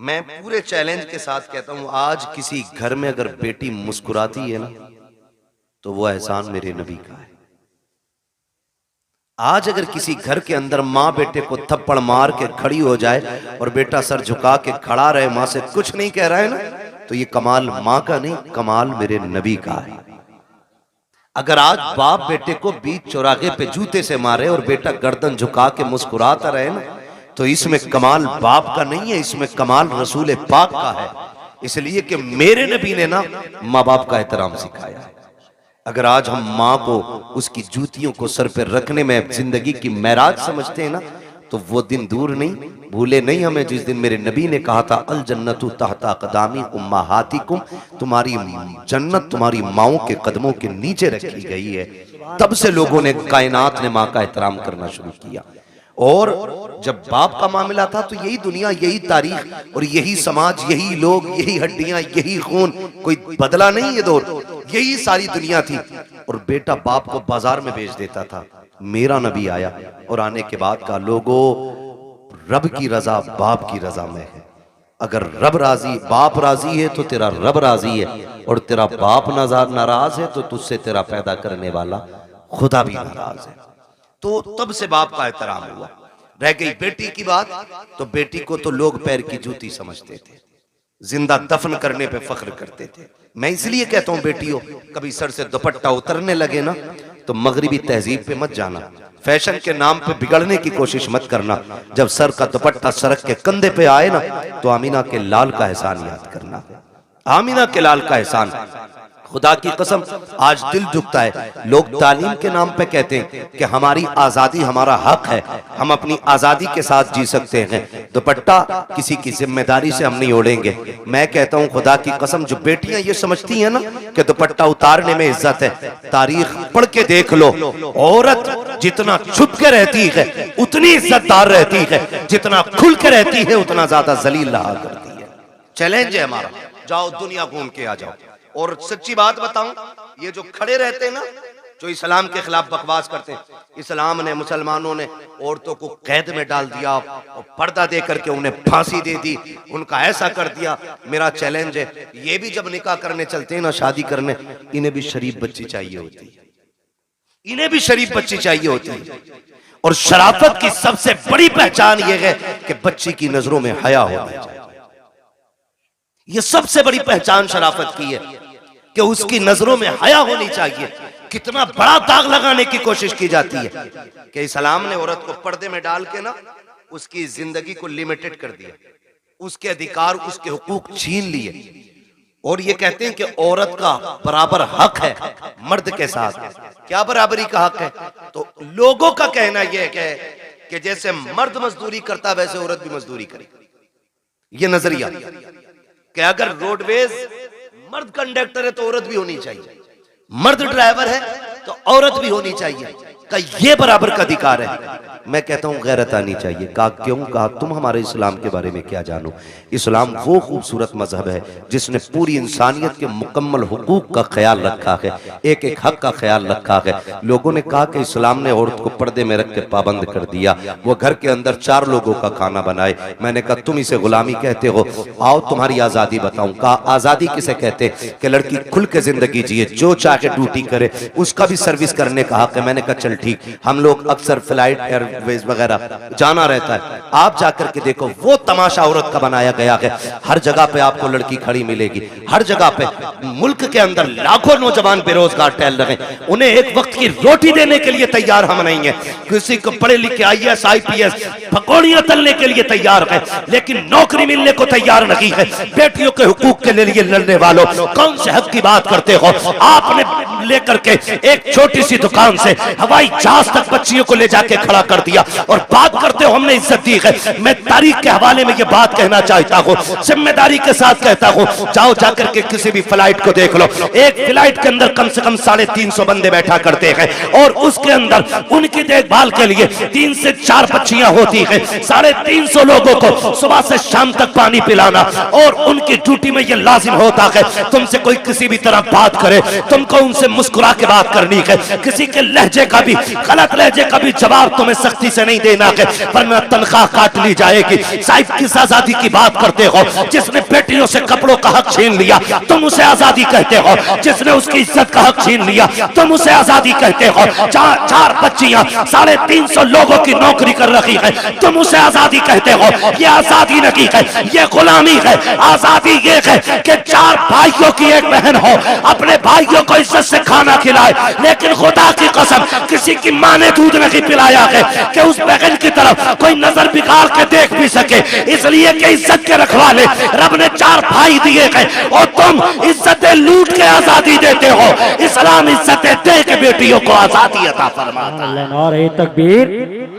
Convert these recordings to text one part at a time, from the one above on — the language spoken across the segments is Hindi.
मैं पूरे चैलेंज के साथ कहता हूं, आज किसी घर में अगर बेटी मुस्कुराती है ना, तो वो एहसान मेरे नबी का है। आज अगर किसी घर के अंदर माँ बेटे को थप्पड़ मार के खड़ी हो जाए और बेटा सर झुका के खड़ा रहे, माँ से कुछ नहीं कह रहा है ना, तो ये कमाल माँ का नहीं, कमाल मेरे नबी का है। अगर आज बाप बेटे को बीच चौराहे पे जूते से मारे और बेटा गर्दन झुका के मुस्कुराता रहे ना, तो इसमें कमाल बाप का नहीं है, इसमें कमाल रसूल पाक का है। इसलिए कि मेरे नबी ने ना माँ बाप का एहतराम सिखाया है। अगर आज हम माँ को उसकी जूतियों को सर पे रखने में जिंदगी की महराज समझते हैं ना, तो वो दिन दूर नहीं, भूले नहीं हमें जिस दिन मेरे नबी ने कहा था अल जन्नतु तहता क़दामी उम्महातिकुम, तुम्हारी जन्नत तुम्हारी माओं के कदमों के नीचे रखी गई है। तब से लोगों ने, कायनात ने माँ का एहतराम करना शुरू किया। और जब बाप का मामला था तो यही दुनिया, यही तारीख और यही समाज, यही लोग, यही हड्डियां, यही खून, कोई बदला नहीं ये दौर, यही सारी दुनिया थी। और बेटा बाप को बाजार में बेच देता था। मेरा नबी आया और आने के बाद का लोगों, रब की रजा बाप की रजा में है। अगर रब राजी, बाप राजी है तो तेरा रब राजी है, और तेरा बाप नाराज है तो तुझसे तेरा पैदा करने वाला खुदा भी नाराज है। तो तब से बाप का एहतराम हुआ। रह गई बेटी की बात, तो बेटी को तो लोग पैर की जूती समझते थे, जिंदा दफन करने पे फख्र करते थे। मैं इसलिए कहता हूं बेटियों, कभी सर से दुपट्टा उतरने लगे ना, तो मगरिबी तहजीब पे मत जाना, फैशन के नाम पे बिगड़ने की कोशिश मत करना। जब सर का दुपट्टा सड़क के कंधे पे आए ना, तो आमीना के लाल का एहसान याद करना, आमीना के लाल का एहसान। खुदा की कसम आज दिल झुकता है। लोग तालीम के नाम पे कहते हैं कि हमारी आजादी हमारा हक है, हम अपनी आजादी के साथ जी सकते हैं, दुपट्टा किसी की जिम्मेदारी से हम नहीं ओढ़ेंगे। मैं कहता हूं खुदा की कसम, जो बेटियां ये समझती हैं ना कि दुपट्टा उतारने में इज्जत है, तारीख पढ़ के देख लो, औरत जितना छुप के रहती है उतनी इज्जतदार रहती है, जितना खुल के रहती है उतना ज्यादा जलील रहा करती है। चैलेंज है हमारा, जाओ दुनिया घूम के आ जाओ। और सच्ची बात बताऊं, ये जो खड़े रहते हैं ना, जो इस्लाम के खिलाफ बकवास करते हैं, इस्लाम ने, मुसलमानों ने औरतों को कैद में डाल दिया और पर्दा दे करके उन्हें फांसी दे दी, उनका ऐसा कर दिया। मेरा चैलेंज है, ये भी जब निकाह करने चलते हैं ना, शादी करने, इन्हें भी शरीफ बच्ची चाहिए होती है, इन्हें भी शरीफ बच्ची चाहिए होती है। और शराफत की सबसे बड़ी पहचान यह है कि बच्ची की नजरों में हया होना चाहिए। ये सबसे बड़ी पहचान शराफत की है कि उसकी नजरों में हया होनी चाहिए। कितना बड़ा दाग लगाने की कोशिश की जाती है कि इस्लाम ने औरत को पर्दे में डाल के ना उसकी जिंदगी को लिमिटेड कर दिया, उसके अधिकार, उसके हुकूक छीन लिए। और ये कहते हैं कि औरत का बराबर हक है मर्द के साथ। क्या बराबरी का हक है? तो लोगों का कहना यह है कि जैसे मर्द मजदूरी करता वैसे औरत भी मजदूरी करे। ये नजरिया कि अगर रोडवेज मर्द कंडक्टर है तो औरत भी होनी चाहिए, मर्द ड्राइवर है तो औरत भी होनी चाहिए, का ये बराबर का अधिकार है। मैं कहता हूं गैरत आनी चाहिए। कहा क्यों? कहा तुम हमारे इस्लाम के बारे में क्या जानो। इस्लाम वो खूबसूरत मजहब है जिसने पूरी इंसानियत के मुकम्मल हुकूक का ख्याल रखा है, एक एक हक का ख्याल रखा है। लोगों ने कहा कि इस्लाम ने औरत को पर्दे में रख के पाबंद कर दिया, वो घर के अंदर 4 लोगों का खाना बनाए। मैंने कहा तुम इसे गुलामी कहते हो, आओ तुम्हारी आजादी बताऊं। कहा आजादी किसे कहते? कि लड़की खुल के जिंदगी जिए, जो चाहे ड्यूटी करे, उसका भी सर्विस करने का हक है। मैंने कहा चल ठीक, हम लोग अक्सर फ्लाइट एयरवेज वगैरह जाना रहता है, आप जाकर के देखो वो तमाशा औरत का बनाया गया है। हर जगह पे आपको लड़की खड़ी मिलेगी, हर जगह पे। मुल्क के अंदर लाखों नौजवान बेरोजगार टहल रहे हैं, उन्हें एक वक्त की रोटी देने के लिए तैयार हम नहीं है। किसी को पढ़े लिखे IAS IPS पकौड़ियां तलने के लिए तैयार है, लेकिन नौकरी मिलने को तैयार नहीं है। बेटियों के हुकूक के लिए लड़ने वालों, कौन से हक की बात करते हो? आपने लेकर के एक छोटी सी दुकान से हवाई जहाज तक बच्चियों को ले जाके खड़ा कर दिया और बात करते हो हमने इज्जत दी है। मैं तारीख के हवाले में ये बात कहना चाहता हूँ, जिम्मेदारी के साथ कहता हूँ, जाओ जाकर के किसी भी फ्लाइट को देख लो, एक फ्लाइट के अंदर कम से कम 350 बंदे बैठा करते हैं, और उसके अंदर उनकी देखभाल के लिए 3 से 4 बच्चियां होती हैं। 350 लोगों को सुबह से शाम तक पानी पिलाना, और उनकी ड्यूटी में ये लाजिम होता है तुमसे कोई किसी भी तरह बात करे, तुमको उनसे मुस्कुरा के बात करनी है। किसी के लहजे का भी, गलत लहजे का भी जवाब तुम्हें सख्ती से नहीं देना है, वरना तनख्वाह काट ली जाएगी। साहिब किस आजादी की बात करते हो? जिसने बेटियों से कपड़ों का हक छीन लिया तुम उसे आजादी कहते हो। जिसने उसकी इज्जत का हक छीन लिया तुम उसे आजादी कहते हो। चार बच्चियां 350 लोगों की नौकरी कर रही है, तुम उसे आजादी कहते हो। ये आजादी नहीं है, ये गुलामी है। आजादी ये है कि 4 भाइयों की एक बहन हो, अपने भाइयों को इज्जत से खाना खिलाए, लेकिन खुदा की कसम किसी की मां ने दूध नहीं पिलाया है कि उस बहन की तरफ कोई नजर बिगाड़ के देख भी सके। इसलिए कि इज्जत के रखवाले रब ने 4 भाई दिए हैं और तुम इज्जतें लूट के आजादी देते हो। इस्लाम इज्जतें दे के बेटियों को आजादी अता फरमाता है। नारे तकबीर,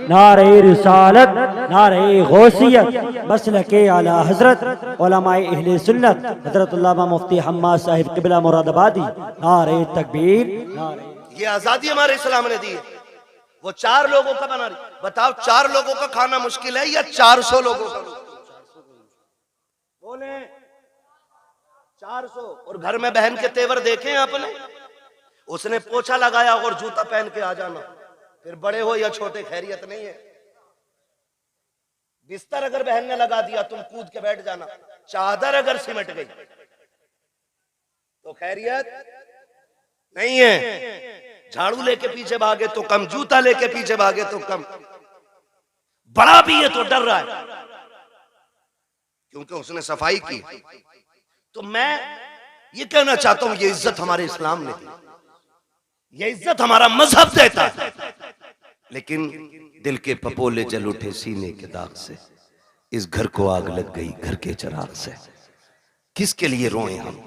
नारे रिसालत, नारे गौसियत, मसलके आला हजरत उलमाए अहले सुन्नत हजरत अल्लामा मुफ्ती हम्माद साहिब किबला मुरादाबादी। नारे तकबीर, नारे। ये आजादी हमारे इस्लाम ने दी है। वो 4 लोगों का बना रही। बताओ 4 लोगों का खाना मुश्किल है या 400 लोगों का? बोले 400। और घर में बहन के तेवर देखे आपने? उसने पोछा लगाया और जूता पहन के आ जाना, फिर बड़े हो या छोटे खैरियत नहीं है। बिस्तर अगर बहन ने लगा दिया तुम कूद के बैठ जाना। चादर अगर सिमट गई तो खैरियत नहीं है। झाड़ू लेके पीछे भागे तो कम, जूता लेके पीछे भागे तो कम। बड़ा भी है तो डर रहा है क्योंकि उसने सफाई की। तो मैं ये कहना चाहता हूं, ये इज्जत हमारे इस्लाम ने दी, ये इज्जत हमारा मजहब देता है। लेकिन दिल के पपोले जल उठे सीने के दाग से, इस घर को आग लग गई घर के चिराग से। किसके लिए रोए हम?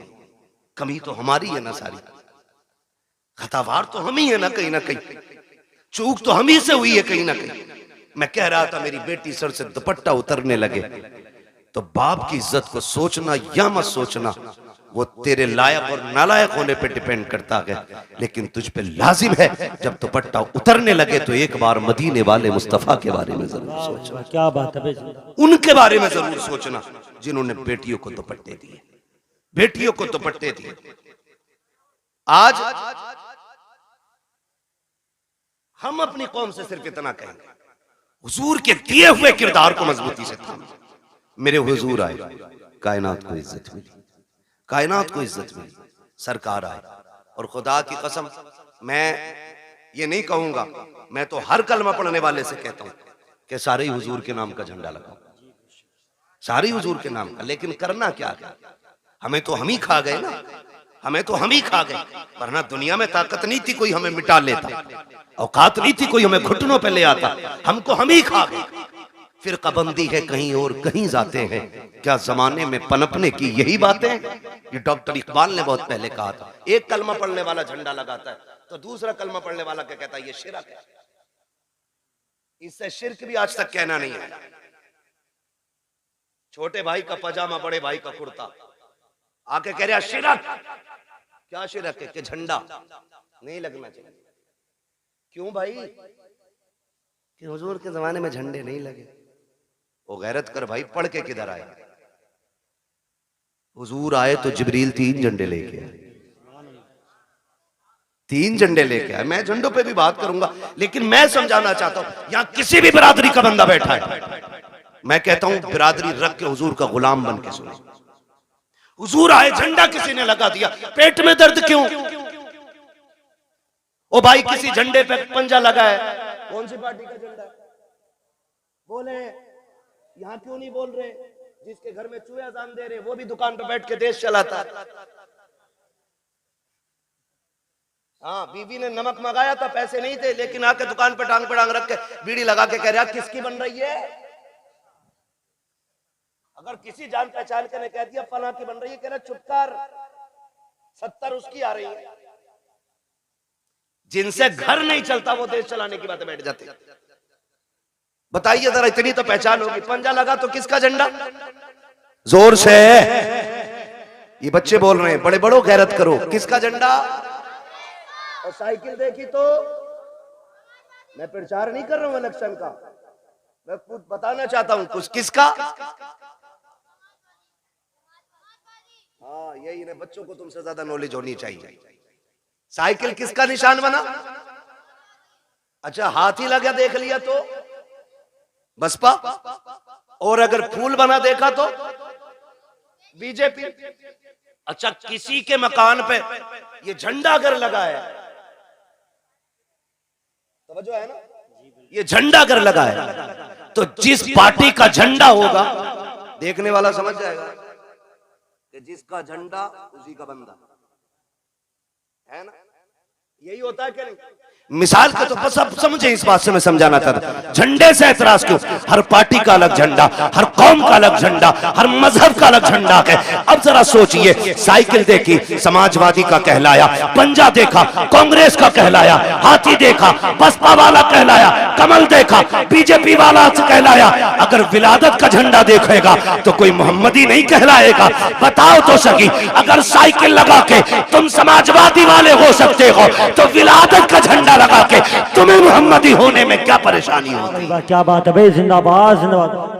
कमी तो हमारी है ना सारी, खतावार तो हम ही है ना कहीं ना कहीं, चूक तो हम ही से हुई है कहीं ना कहीं। मैं कह रहा था मेरी बेटी सर से दुपट्टा उतरने लगे तो बाप की इज्जत को सोचना या मत सोचना वो तेरे लायक और नालायक होने पे डिपेंड करता है। लेकिन तुझ पे लाजिम है जब दुपट्टा उतरने लगे तो एक बार मदीने वाले मुस्तफा के बारे में जरूर सोचना। क्या बात है, उनके बारे में जरूर सोचना जिन्होंने बेटियों को दुपट्टे दिए, बेटियों को दुपट्टे दिए। आज हम अपनी कौम से सिर्फ इतना कहेंगे, हुजूर के दिए हुए किरदार को मजबूती से थाम। मेरे हुजूर आए, कायनात को इज्जत मिली, कायनात को इज्जत मिली, सरकार आए। और खुदा की कसम मैं ये नहीं कहूंगा, मैं तो हर कलमा पढ़ने वाले से कहता हूं कि सारे हुजूर के नाम का झंडा लगाओ, सारे हुजूर के नाम का। लेकिन करना क्या है? हमें तो हम ही खा गए ना, हमें तो हम ही खा गए। वरना दुनिया में ताकत नहीं थी कोई हमें मिटा लेता, औकात नहीं थी कोई हमें घुटनों पे ले आता, हमको हम ही खा गए। फिर कबंदी है कहीं और कहीं जाते हैं, क्या जमाने में पनपने की यही बातें? ये डॉक्टर इकबाल ने बहुत पहले कहा था, एक कलमा पढ़ने वाला झंडा लगाता है तो दूसरा कलमा पढ़ने वाला क्या कहता है? ये शिरक है। इससे शिरक भी आज तक कहना नहीं आया। छोटे भाई का पजामा, बड़े भाई का कुर्ता, आके कह रहा शिरक। क्या शिरक है? कि झंडा नहीं लगना चाहिए। क्यों भाई? कि हुजूर के जमाने में झंडे नहीं लगे। वो गैरत कर भाई, पढ़ के किधर आए? हुजूर आए तो जिब्रील 3 झंडे लेके आए, 3 झंडे लेके आए। मैं झंडों पे भी बात करूंगा, लेकिन मैं समझाना चाहता हूं यहां किसी भी बिरादरी का बंदा बैठा है, मैं कहता हूं बिरादरी रख के हुजूर का गुलाम बन के सुने। हुजूर आए, झंडा किसी ने लगा दिया, पेट में दर्द क्यों? ओ भाई किसी झंडे पे पंजा लगा है, कौन सी पार्टी का झंडा? बोले यहां क्यों नहीं बोल रहे? जिसके घर में चूहे अजान दे रहे वो भी दुकान पे बैठ के देश चलाता। हाँ, बीवी ने नमक मंगाया था, पैसे नहीं थे, लेकिन आके दुकान पे टांग रख के बीड़ी लगा के कह रहा किसकी बन रही है? अगर किसी जान पहचान के ने कह दिया फला की बन रही है, कह रहा चुप कर, 70 उसकी आ रही है। जिनसे घर नहीं चलता वो देश चलाने की बातें बैठ जाते। बताइए जरा, इतनी तो पहचान होगी। पंजा लगा तो किसका झंडा? जोर से ये बच्चे बोल रहे हैं, बड़े बड़ो गैरत करो, किसका झंडा? और साइकिल देखी तो मैं प्रचार नहीं कर रहा हूं इलेक्शन का, मैं कुछ बताना चाहता हूं कुछ। किसका? हाँ, यही ना, बच्चों को तुमसे ज्यादा नॉलेज होनी चाहिए। साइकिल किसका निशान बना? अच्छा, हाथी लगा देख लिया तो बसपा, और अगर फूल बना देखा तो बीजेपी। अच्छा, किसी के मकान पे ये झंडा अगर लगा है, समझो है ना, ये झंडा अगर लगा है तो जिस पार्टी का झंडा होगा देखने वाला समझ जाएगा कि जिसका झंडा उसी का बंदा है ना। यही होता है क्या नहीं? मिसाल के तो बस अब समझे, इस बात से मैं समझाना चाहता। झंडे से एतराज क्यों? हर पार्टी का अलग झंडा, हर कौम का अलग झंडा, हर मजहब का अलग झंडा है। अब जरा सोचिए, साइकिल देखी समाजवादी का कहलाया, पंजा देखा कांग्रेस का कहलाया, हाथी देखा बसपा वाला कहलाया, कमल देखा बीजेपी वाला कहलाया। अगर विलादत का झंडा देखेगा तो कोई मोहम्मदी नहीं कहलाएगा। बताओ तो सही, अगर साइकिल लगा के तुम समाजवादी वाले हो सकते हो तो विलादत का झंडा लगा के तुम्हें मोहम्मदी होने में क्या परेशानी होती? क्या बात है भाई, जिंदाबाद जिंदाबाद।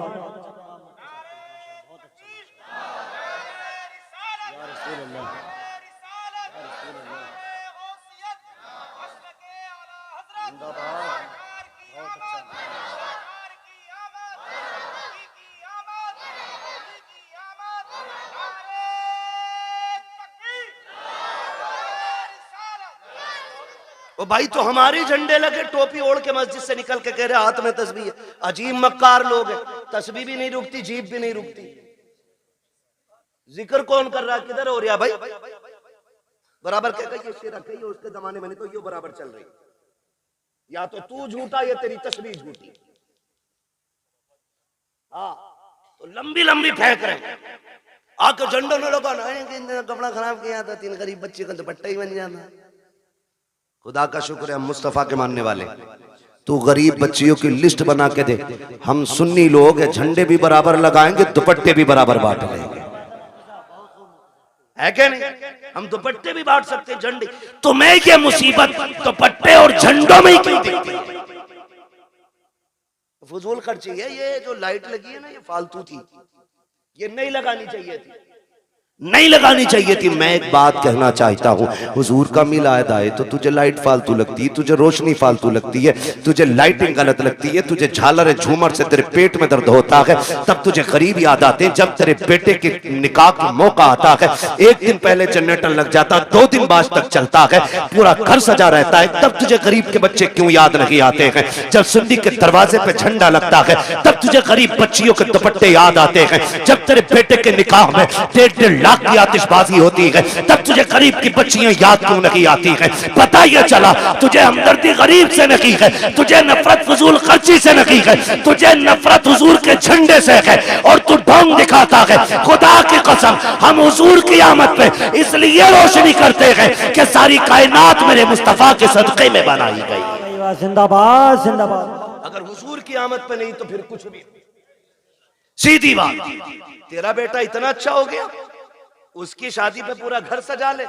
ओ भाई, तो हमारे झंडे लगे, टोपी ओढ़ के मस्जिद से निकल के कह रहे हाथ में तस्बीह है। अजीब मक्कार लोग हैं, तस्बीह भी नहीं रुकती, जीभ भी नहीं रुकती। जिक्र कौन कर रहा है, किधर हो रहा भाई? बराबर कह ये शेर रखे, उसके जमाने में नहीं तो ये बराबर चल रही। या तो तू झूठा या तेरी तस्बीह झूठी। हाँ, तो लंबी लंबी फेंक रहे, आके झंडों ने लगाना, कपड़ा खराब किया था, 3 गरीब बच्चे का दुपट्टा ही बन जाना। खुदा का शुक्र है हम मुस्तफा के मानने वाले। तू गरीब बच्चियों की लिस्ट बना के दे, हम सुन्नी लोग हैं, झंडे भी बराबर लगाएंगे, दुपट्टे भी बराबर बांट लेंगे, है क्या नहीं? हम दुपट्टे भी बांट सकते हैं, झंडे। तुम्हें ये मुसीबत दुपट्टे और झंडों में ही क्यों दिखती? फजूल खर्ची है। ये जो लाइट लगी है ना, ये फालतू थी, ये नहीं लगानी चाहिए थी, नहीं लगानी चाहिए थी। मैं एक बात कहना चाहता हूँ, हुजूर का मिलाद आए तो तुझे लाइट फालतू लगती है, तुझे रोशनी फालतू लगती है, तुझे लाइटिंग गलत लगती है, तुझे झालर झूमर से तेरे पेट में दर्द होता है, तब तुझे गरीब याद आते हैं। जब तेरे बेटे के निकाह का मौका आता है, 1 दिन पहले जनरेटर लग जाता, 2 दिन बाद तक चलता है, पूरा घर सजा रहता है, तब तुझे गरीब के बच्चे क्यों याद नहीं आते हैं? जब सुन्नी के दरवाजे पे झंडा लगता है, तब तुझे गरीब बच्चियों के दुपट्टे याद आते हैं। जब तेरे बेटे के निकाह में 1.5 लाख की आतिशबाजी होती है, तब तुझे गरीब की बच्चियां याद क्यों नहीं आती हैं? पता ये चला तुझे हमदर्दी गरीब से नहीं है, तुझे नफरत फजूल खर्ची से नहीं है, तुझे नफरत हुजूर के झंडे से है, और तू ढोंग दिखाता है। खुदा की कसम, हम हुजूर की आमद पे इसलिए रोशनी करते हैं कि सारी कायनात मेरे मुस्तफा के सदक़े में बनाई गई। जिंदाबाद जिंदाबाद। अगर हुजूर की आमद पे नहीं तो फिर कुछ भी। सीधी बात, तेरा बेटा इतना अच्छा हो गया, उसकी शादी पे पूरा घर सजा ले,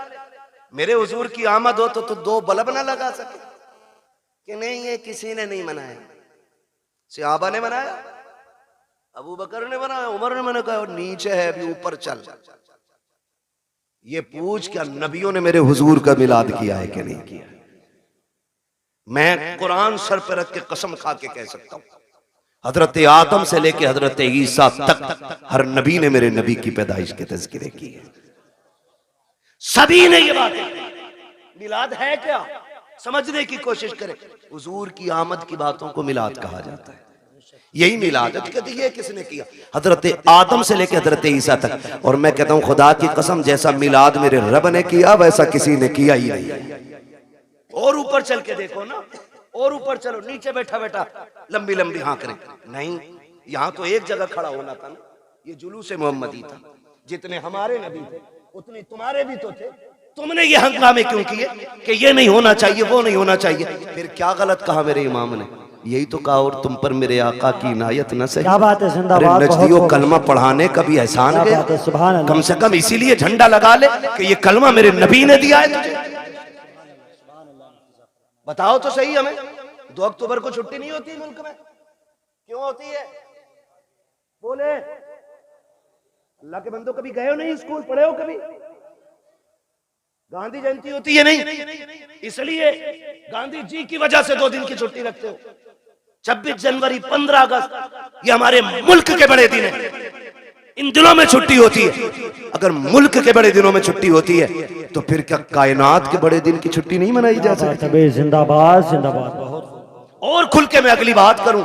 मेरे हुजूर की आमद हो तो 2 बल्ब ना लगा सके कि नहीं? ये किसी ने नहीं मनाया, सहाबा ने मनाया, अबू बकर ने मनाया, उमर ने मनाया, और नीचे है अभी ऊपर चल। ये पूछ क्या नबियों ने मेरे हुजूर का मिलाद किया है कि नहीं किया? मैं कुरान सर पे रख के कसम खा के कह सकता हूं, हजरत आदम से लेके हजरत ईसा तक हर नबी ने मेरे नबी की पैदाइश के तज़किरे की है। सभी ने ये बात, मिलाद है क्या समझने की कोशिश करें। हुजूर की आमद की बातों को मिलाद कहा जाता है, यही मिलाद है। ये किसने किया? हजरत आदम से लेके हजरत ईसा तक। और मैं कहता हूं खुदा की कसम, जैसा मिलाद मेरे रब ने किया वैसा किसी ने किया ही नहीं। और ऊपर चल के देखो ना, और ऊपर चलो, नीचे बैठा बैठा लंबी लंबी हाँक रहे। नहीं, यहाँ तो एक जगह खड़ा होना था ना, ये जुलूस मोहम्मदी था। जितने हमारे नबी थे उतने तुम्हारे भी तो थे। तुमने ये हंगामे क्यों किए कि ये नहीं होना चाहिए, वो नहीं होना चाहिए? फिर क्या गलत कहा मेरे इमाम ने? यही तो कहा, और तुम पर मेरे आका की इनायत न सही। क्या बात है, जिंदाबाद। नजदियों कलमा पढ़ाने का भी एहसान गया, कम से कम इसीलिए झंडा लगा ले कि ये कलमा मेरे नबी ने दिया है तुझे। बताओ तो सही हमें, 2 अक्टूबर को छुट्टी नहीं होती मुल्क में? क्यों होती है? बोले। अल्लाह के बंदो, कभी गए हो नहीं स्कूल, पढ़े हो कभी? गांधी जयंती होती है नहीं, इसलिए गांधी जी की वजह से 2 दिन की छुट्टी रखते हो। 26 जनवरी, 15 अगस्त, ये हमारे मुल्क के बड़े दिन हैं। इन दिनों में छुट्टी होती है। अगर मुल्क के बड़े दिनों में छुट्टी होती है तो फिर क्या कायनात के बड़े दिन की छुट्टी नहीं मनाई जा सकती? जिंदाबाद जिंदाबाद। बहुत और खुल के मैं अगली बात करूं,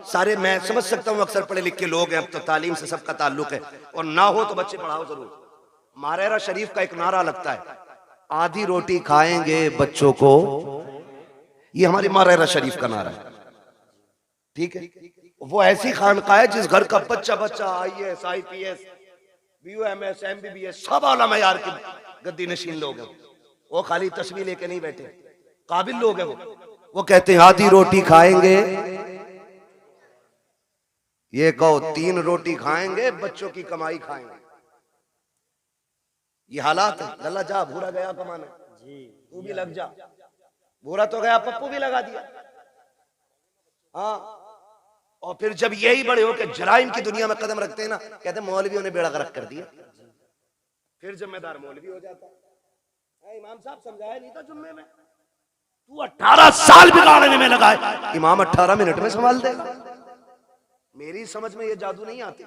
सारे मैं समझ सकता हूं अक्सर पढ़े लिखे लोग हैं, अब तो तालीम से सबका ताल्लुक है, और ना हो तो बच्चे पढ़ाओ जरूर। मारेरा शरीफ का एक नारा लगता है, आधी रोटी खाएंगे बच्चों को, ये हमारी मारेरा शरीफ का नारा है, ठीक है। वो ऐसी खानका है जिस घर का बच्चा बच्चा IAS IPS BUMS MBBS सब आला मयार के गद्दी नशीन लोग हैं। वो खाली तस्वीर लेके नहीं बैठे, काबिल लोग हैं वो कहते हैं आधी रोटी खाएंगे, ये कहो 3 रोटी खाएंगे, बच्चों की कमाई खाएंगे। ये हालात है। लल्ला जा, भूरा गया कमाने, तू भी लग जा। भूरा तो गया, पप्पू भी लगा दिया। हाँ, और फिर जब यही बड़े होकर जराइम की दुनिया में कदम रखते हैं ना, कहते हैं मौलवियों ने बेड़ा गर्क कर दिया। फिर जिम्मेदार मौलवी हो जाता है। इमाम साहब समझाया नहीं था जुम्मे में, तू 18 साल बिगाड़ने में लगा है, इमाम 18 मिनट में संभाल देगा। मेरी समझ में ये जादू नहीं आती।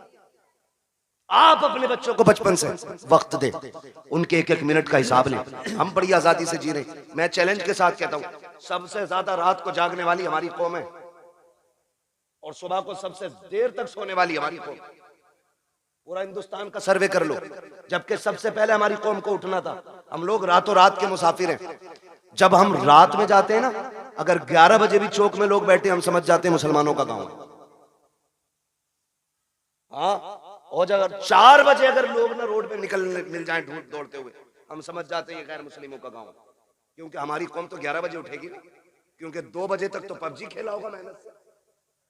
आप अपने बच्चों को बचपन से वक्त दे, उनके एक एक मिनट का हिसाब लें। हम बड़ी आजादी से जी रहे हैं। मैं चैलेंज के साथ कहता हूं, सबसे ज्यादा रात को जागने वाली हमारी कौम है, और सुबह को सबसे देर तक सोने वाली हमारी कौम। पूरा हिंदुस्तान का सर्वे कर लो, जबकि सबसे पहले हमारी कौम को उठना था। हम लोग रातों रात के मुसाफिर हैं। जब हम रात में जाते हैं ना, अगर 11 बजे भी चौक में लोग बैठे, हम समझ जाते हैं मुसलमानों का गांव है। हाँ, और अगर 4 बजे अगर लोग ना रोड पे निकल मिल जाएं दौड़ते हुए, हम समझ जाते हैं ये गैर मुस्लिमों का गांव है। क्योंकि हमारी कौम तो 11 बजे उठेगी ना, क्योंकि 2 बजे तक तो पबजी खेला होगा मेहनत से,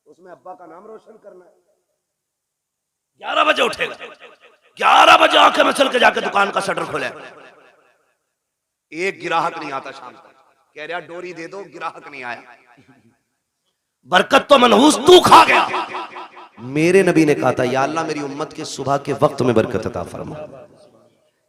उसमें अब्बा का नाम रोशन करना है। 11 बजे उठेगा, 11 बजे आंखें में चल के जाके दुकान का शटर खोले। एक गिराहक नहीं आता शाम तक, कह रहा डोरी दे दो, गिराहक नहीं आया। बरकत तो मनहूस तू खा गया। मेरे नबी ने कहा था, या अल्लाह मेरी उम्मत के सुबह के वक्त में बरकत अता फरमा।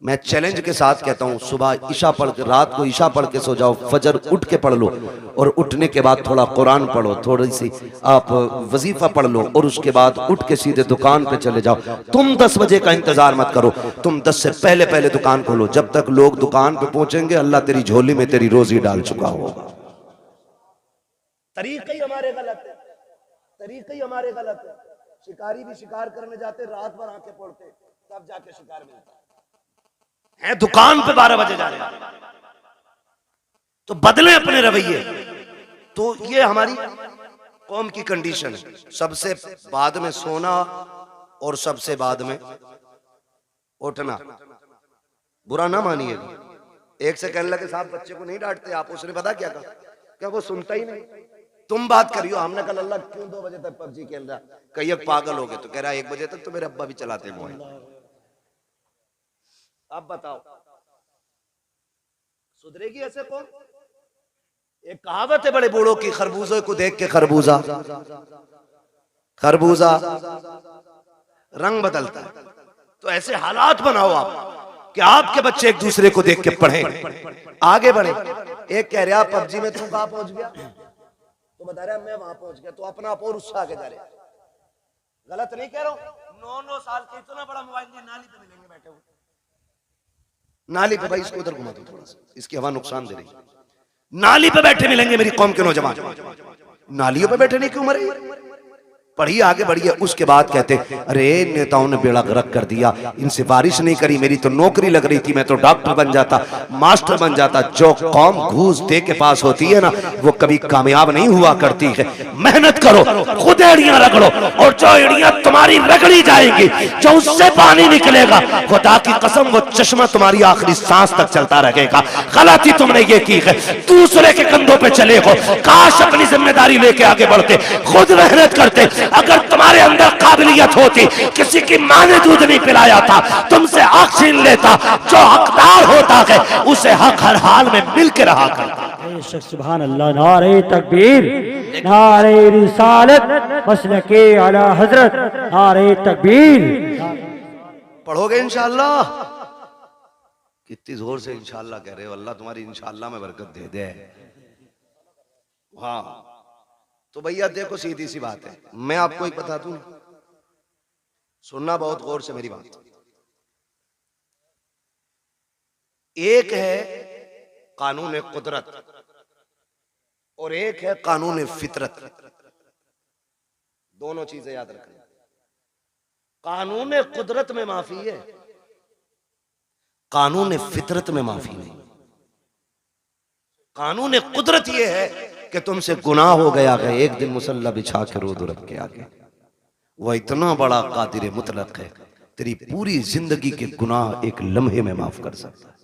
मैं चैलेंज के साथ कहता हूं, सुबह ईशा पढ़ के, रात को ईशा पढ़ के सो जाओ, फजर उठ के पढ़ लो, और उठने के बाद थोड़ा कुरान पढ़ो, थोड़ी सी आप वजीफा पढ़ लो, और उसके बाद उठ के सीधे दुकान पे चले जाओ। तुम 10 बजे का इंतजार मत करो, तुम 10 से पहले पहले दुकान खोलो। जब तक लोग दुकान पे पहुंचेंगे, अल्लाह तेरी झोली में तेरी रोजी डाल चुका होगा। तरीका ही हमारे गलत है, तरीका ही हमारे गलत है। शिकारी भी शिकार करने जाते, रात भर आंखें फोड़ते, तब जाके शिकार मिलता है। दुकान पे 12 बजे जा रहे हैं, तो बदले अपने रवैये। तो ये हमारी कौम की कंडीशन है। सबसे बाद में सोना और सबसे बाद में उठना। बुरा ना मानिएगा, एक से कहने लगे साहब बच्चे को नहीं डांटते आप, उसने पता क्या कहा, क्या वो सुनता ही नहीं। तुम बात करियो, हमने कहा अल्लाह क्यों 2 बजे तक पबजी खेल रहा, कई पागल हो गए, तो कह रहा 1 बजे तक तो मेरे अब्बा भी चलाते मोबाइल। अब बताओ सुधरेगी ऐसे कौन? एक कहावत है बड़े बूढ़ों की, खरबूजे को देख के खरबूजा खरबूजा रंग बदलता है। तो ऐसे हालात बनाओ आप कि आपके बच्चे एक दूसरे को देख के पढ़ें, आगे बढ़े। एक कह रहा पबजी में तू कहां पहुंच गया, तो बता रहा मैं वहां पहुंच गया, तो अपना आप और उससे आगे जा रहे। गलत नहीं कह रहा हूं। 9-9 साल के इतना बड़ा मोबाइल लिए नाली पे मिलेंगे बैठे हुए, नाली पे। भाई इसको उधर घुमा दो थोड़ा सा, इसकी हवा नुकसान दे रही। नाली पे बैठे मिलेंगे मेरी कौम के नौजवान। नालियों पे बैठे नहीं क्यों मरे? पढ़िए, आगे बढ़िए। उसके बाद कहते अरे नेताओं ने बेड़ा गर्क कर दिया, इनसे बारिश नहीं करी, मेरी तो नौकरी लग रही थी, मैं तो डॉक्टर बन जाता, मास्टर बन जाता। जो कौम घूस दे के पास होती है ना, वो कभी कामयाब नहीं हुआ करती है। मेहनत करो, खुद एड़ियां रगड़ो, और जो एड़ियां तुम्हारी रगड़ी जाएंगी, जो उससे पानी निकलेगा, खुदा की कसम वो चश्मा तुम्हारी आखिरी सांस तक चलता रहेगा। गलती तुमने ये की है, दूसरे के कंधों पे चले हो। काश अपनी जिम्मेदारी लेके आगे बढ़ते, खुद मेहनत करते। अगर तुम्हारे अंदर काबिलियत होती, किसी की मां ने दूध नहीं पिलाया था, तुमसे हक छीन लेता, जो हकदार होता है उसे हक हर हाल में मिल के रहा करता। सुभान अल्लाह। नारे तकबीर, नारे रिसालत, मसलके आला हजरत, नारे तकबीर। पढ़ोगे इंशाअल्लाह? कितनी जोर से इंशाअल्लाह कह रहे हो। अल्लाह तुम्हारी इंशाअल्लाह में बरकत दे दे। हाँ, तो भैया देखो सीधी सी बात है, मैं आपको एक बता दूं, सुनना बहुत गौर से मेरी बात। एक है कानून कुदरत और एक है कानून फितरत। दोनों चीजें याद रखना। कानून कुदरत में माफी है, कानून फितरत में माफी नहीं। कानून कुदरत यह है कि तुमसे गुनाह हो गया है, एक दिन मुसल्ला बिछा के रो दो रब के आगे। वह इतना बड़ा कादिर मुतलक है, तेरी पूरी जिंदगी के गुनाह एक लम्हे में माफ कर सकता है।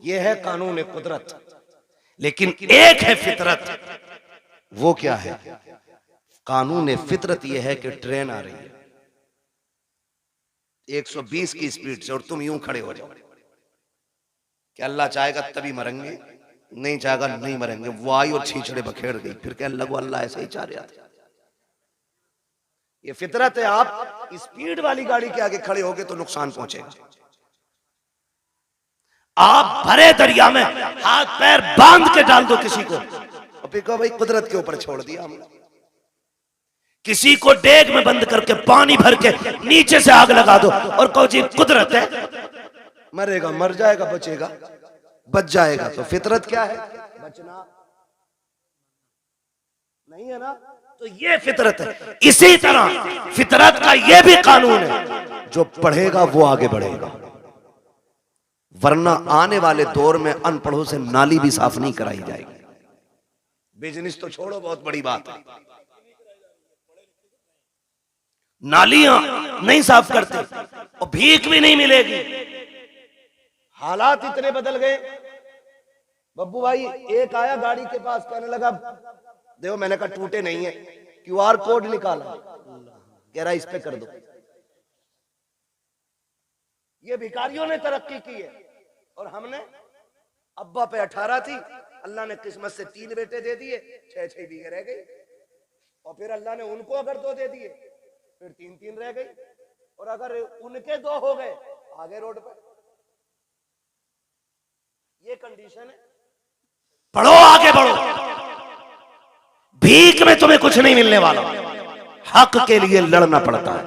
यह है कानून कुदरत। लेकिन एक है फितरत। वो क्या है? कानून फितरत यह है कि ट्रेन आ रही है 120 की स्पीड से और तुम यूं खड़े हो जाओ कि अल्लाह चाहेगा तभी मरेंगे, नहीं चाहेगा नहीं मरेंगे। वो आई और छींचड़े बखेड़ गई, फिर कहने लगो अल्लाह ऐसे ही चाह रहा था। ये फितरत है। आप स्पीड वाली गाड़ी के आगे खड़े होगे तो नुकसान पहुंचेगा। आप भरे दरिया में हाथ पैर बांध के डाल दो किसी को, और फिर कहो भाई कुदरत के ऊपर छोड़ दिया हमने। किसी को डेग में बंद करके पानी भर के नीचे से आग लगा दो और कहो जी कुदरत है, मरेगा मर जाएगा, बचेगा बच जाएगा। तो फितरत क्या है? बचना नहीं है ना, तो ये फितरत है। इसी तरह फितरत का ये भी कानून है, जो पढ़ेगा वो आगे बढ़ेगा, वरना आने वाले दौर में अनपढ़ों से नाली भी साफ नहीं कराई जाएगी। बिजनेस तो छोड़ो, बहुत बड़ी बात है, नालियां नहीं साफ करते और भीख भी नहीं मिलेगी। हालात इतने बदल गए। बब्बू भाई एक आया गाड़ी के पास, कहने लगा देखो, मैंने कहा टूटे नहीं है, QR कोड निकाला, कह रहा इस पे कर दो। ये भिखारियों ने तरक्की की है और हमने, अब्बा पे 18 थी, अल्लाह ने किस्मत से 3 बेटे दे दिए, 6-6 बीघे रह गई। और फिर अल्लाह ने उनको अगर 2 दे दिए, फिर 3-3 रह गई। और अगर उनके 2 हो गए, आगे रोड पे। ये कंडीशन है। पढ़ो, आगे बढ़ो। भीख में तुम्हें कुछ नहीं मिलने वाला। हक के लिए लड़ना पड़ता है,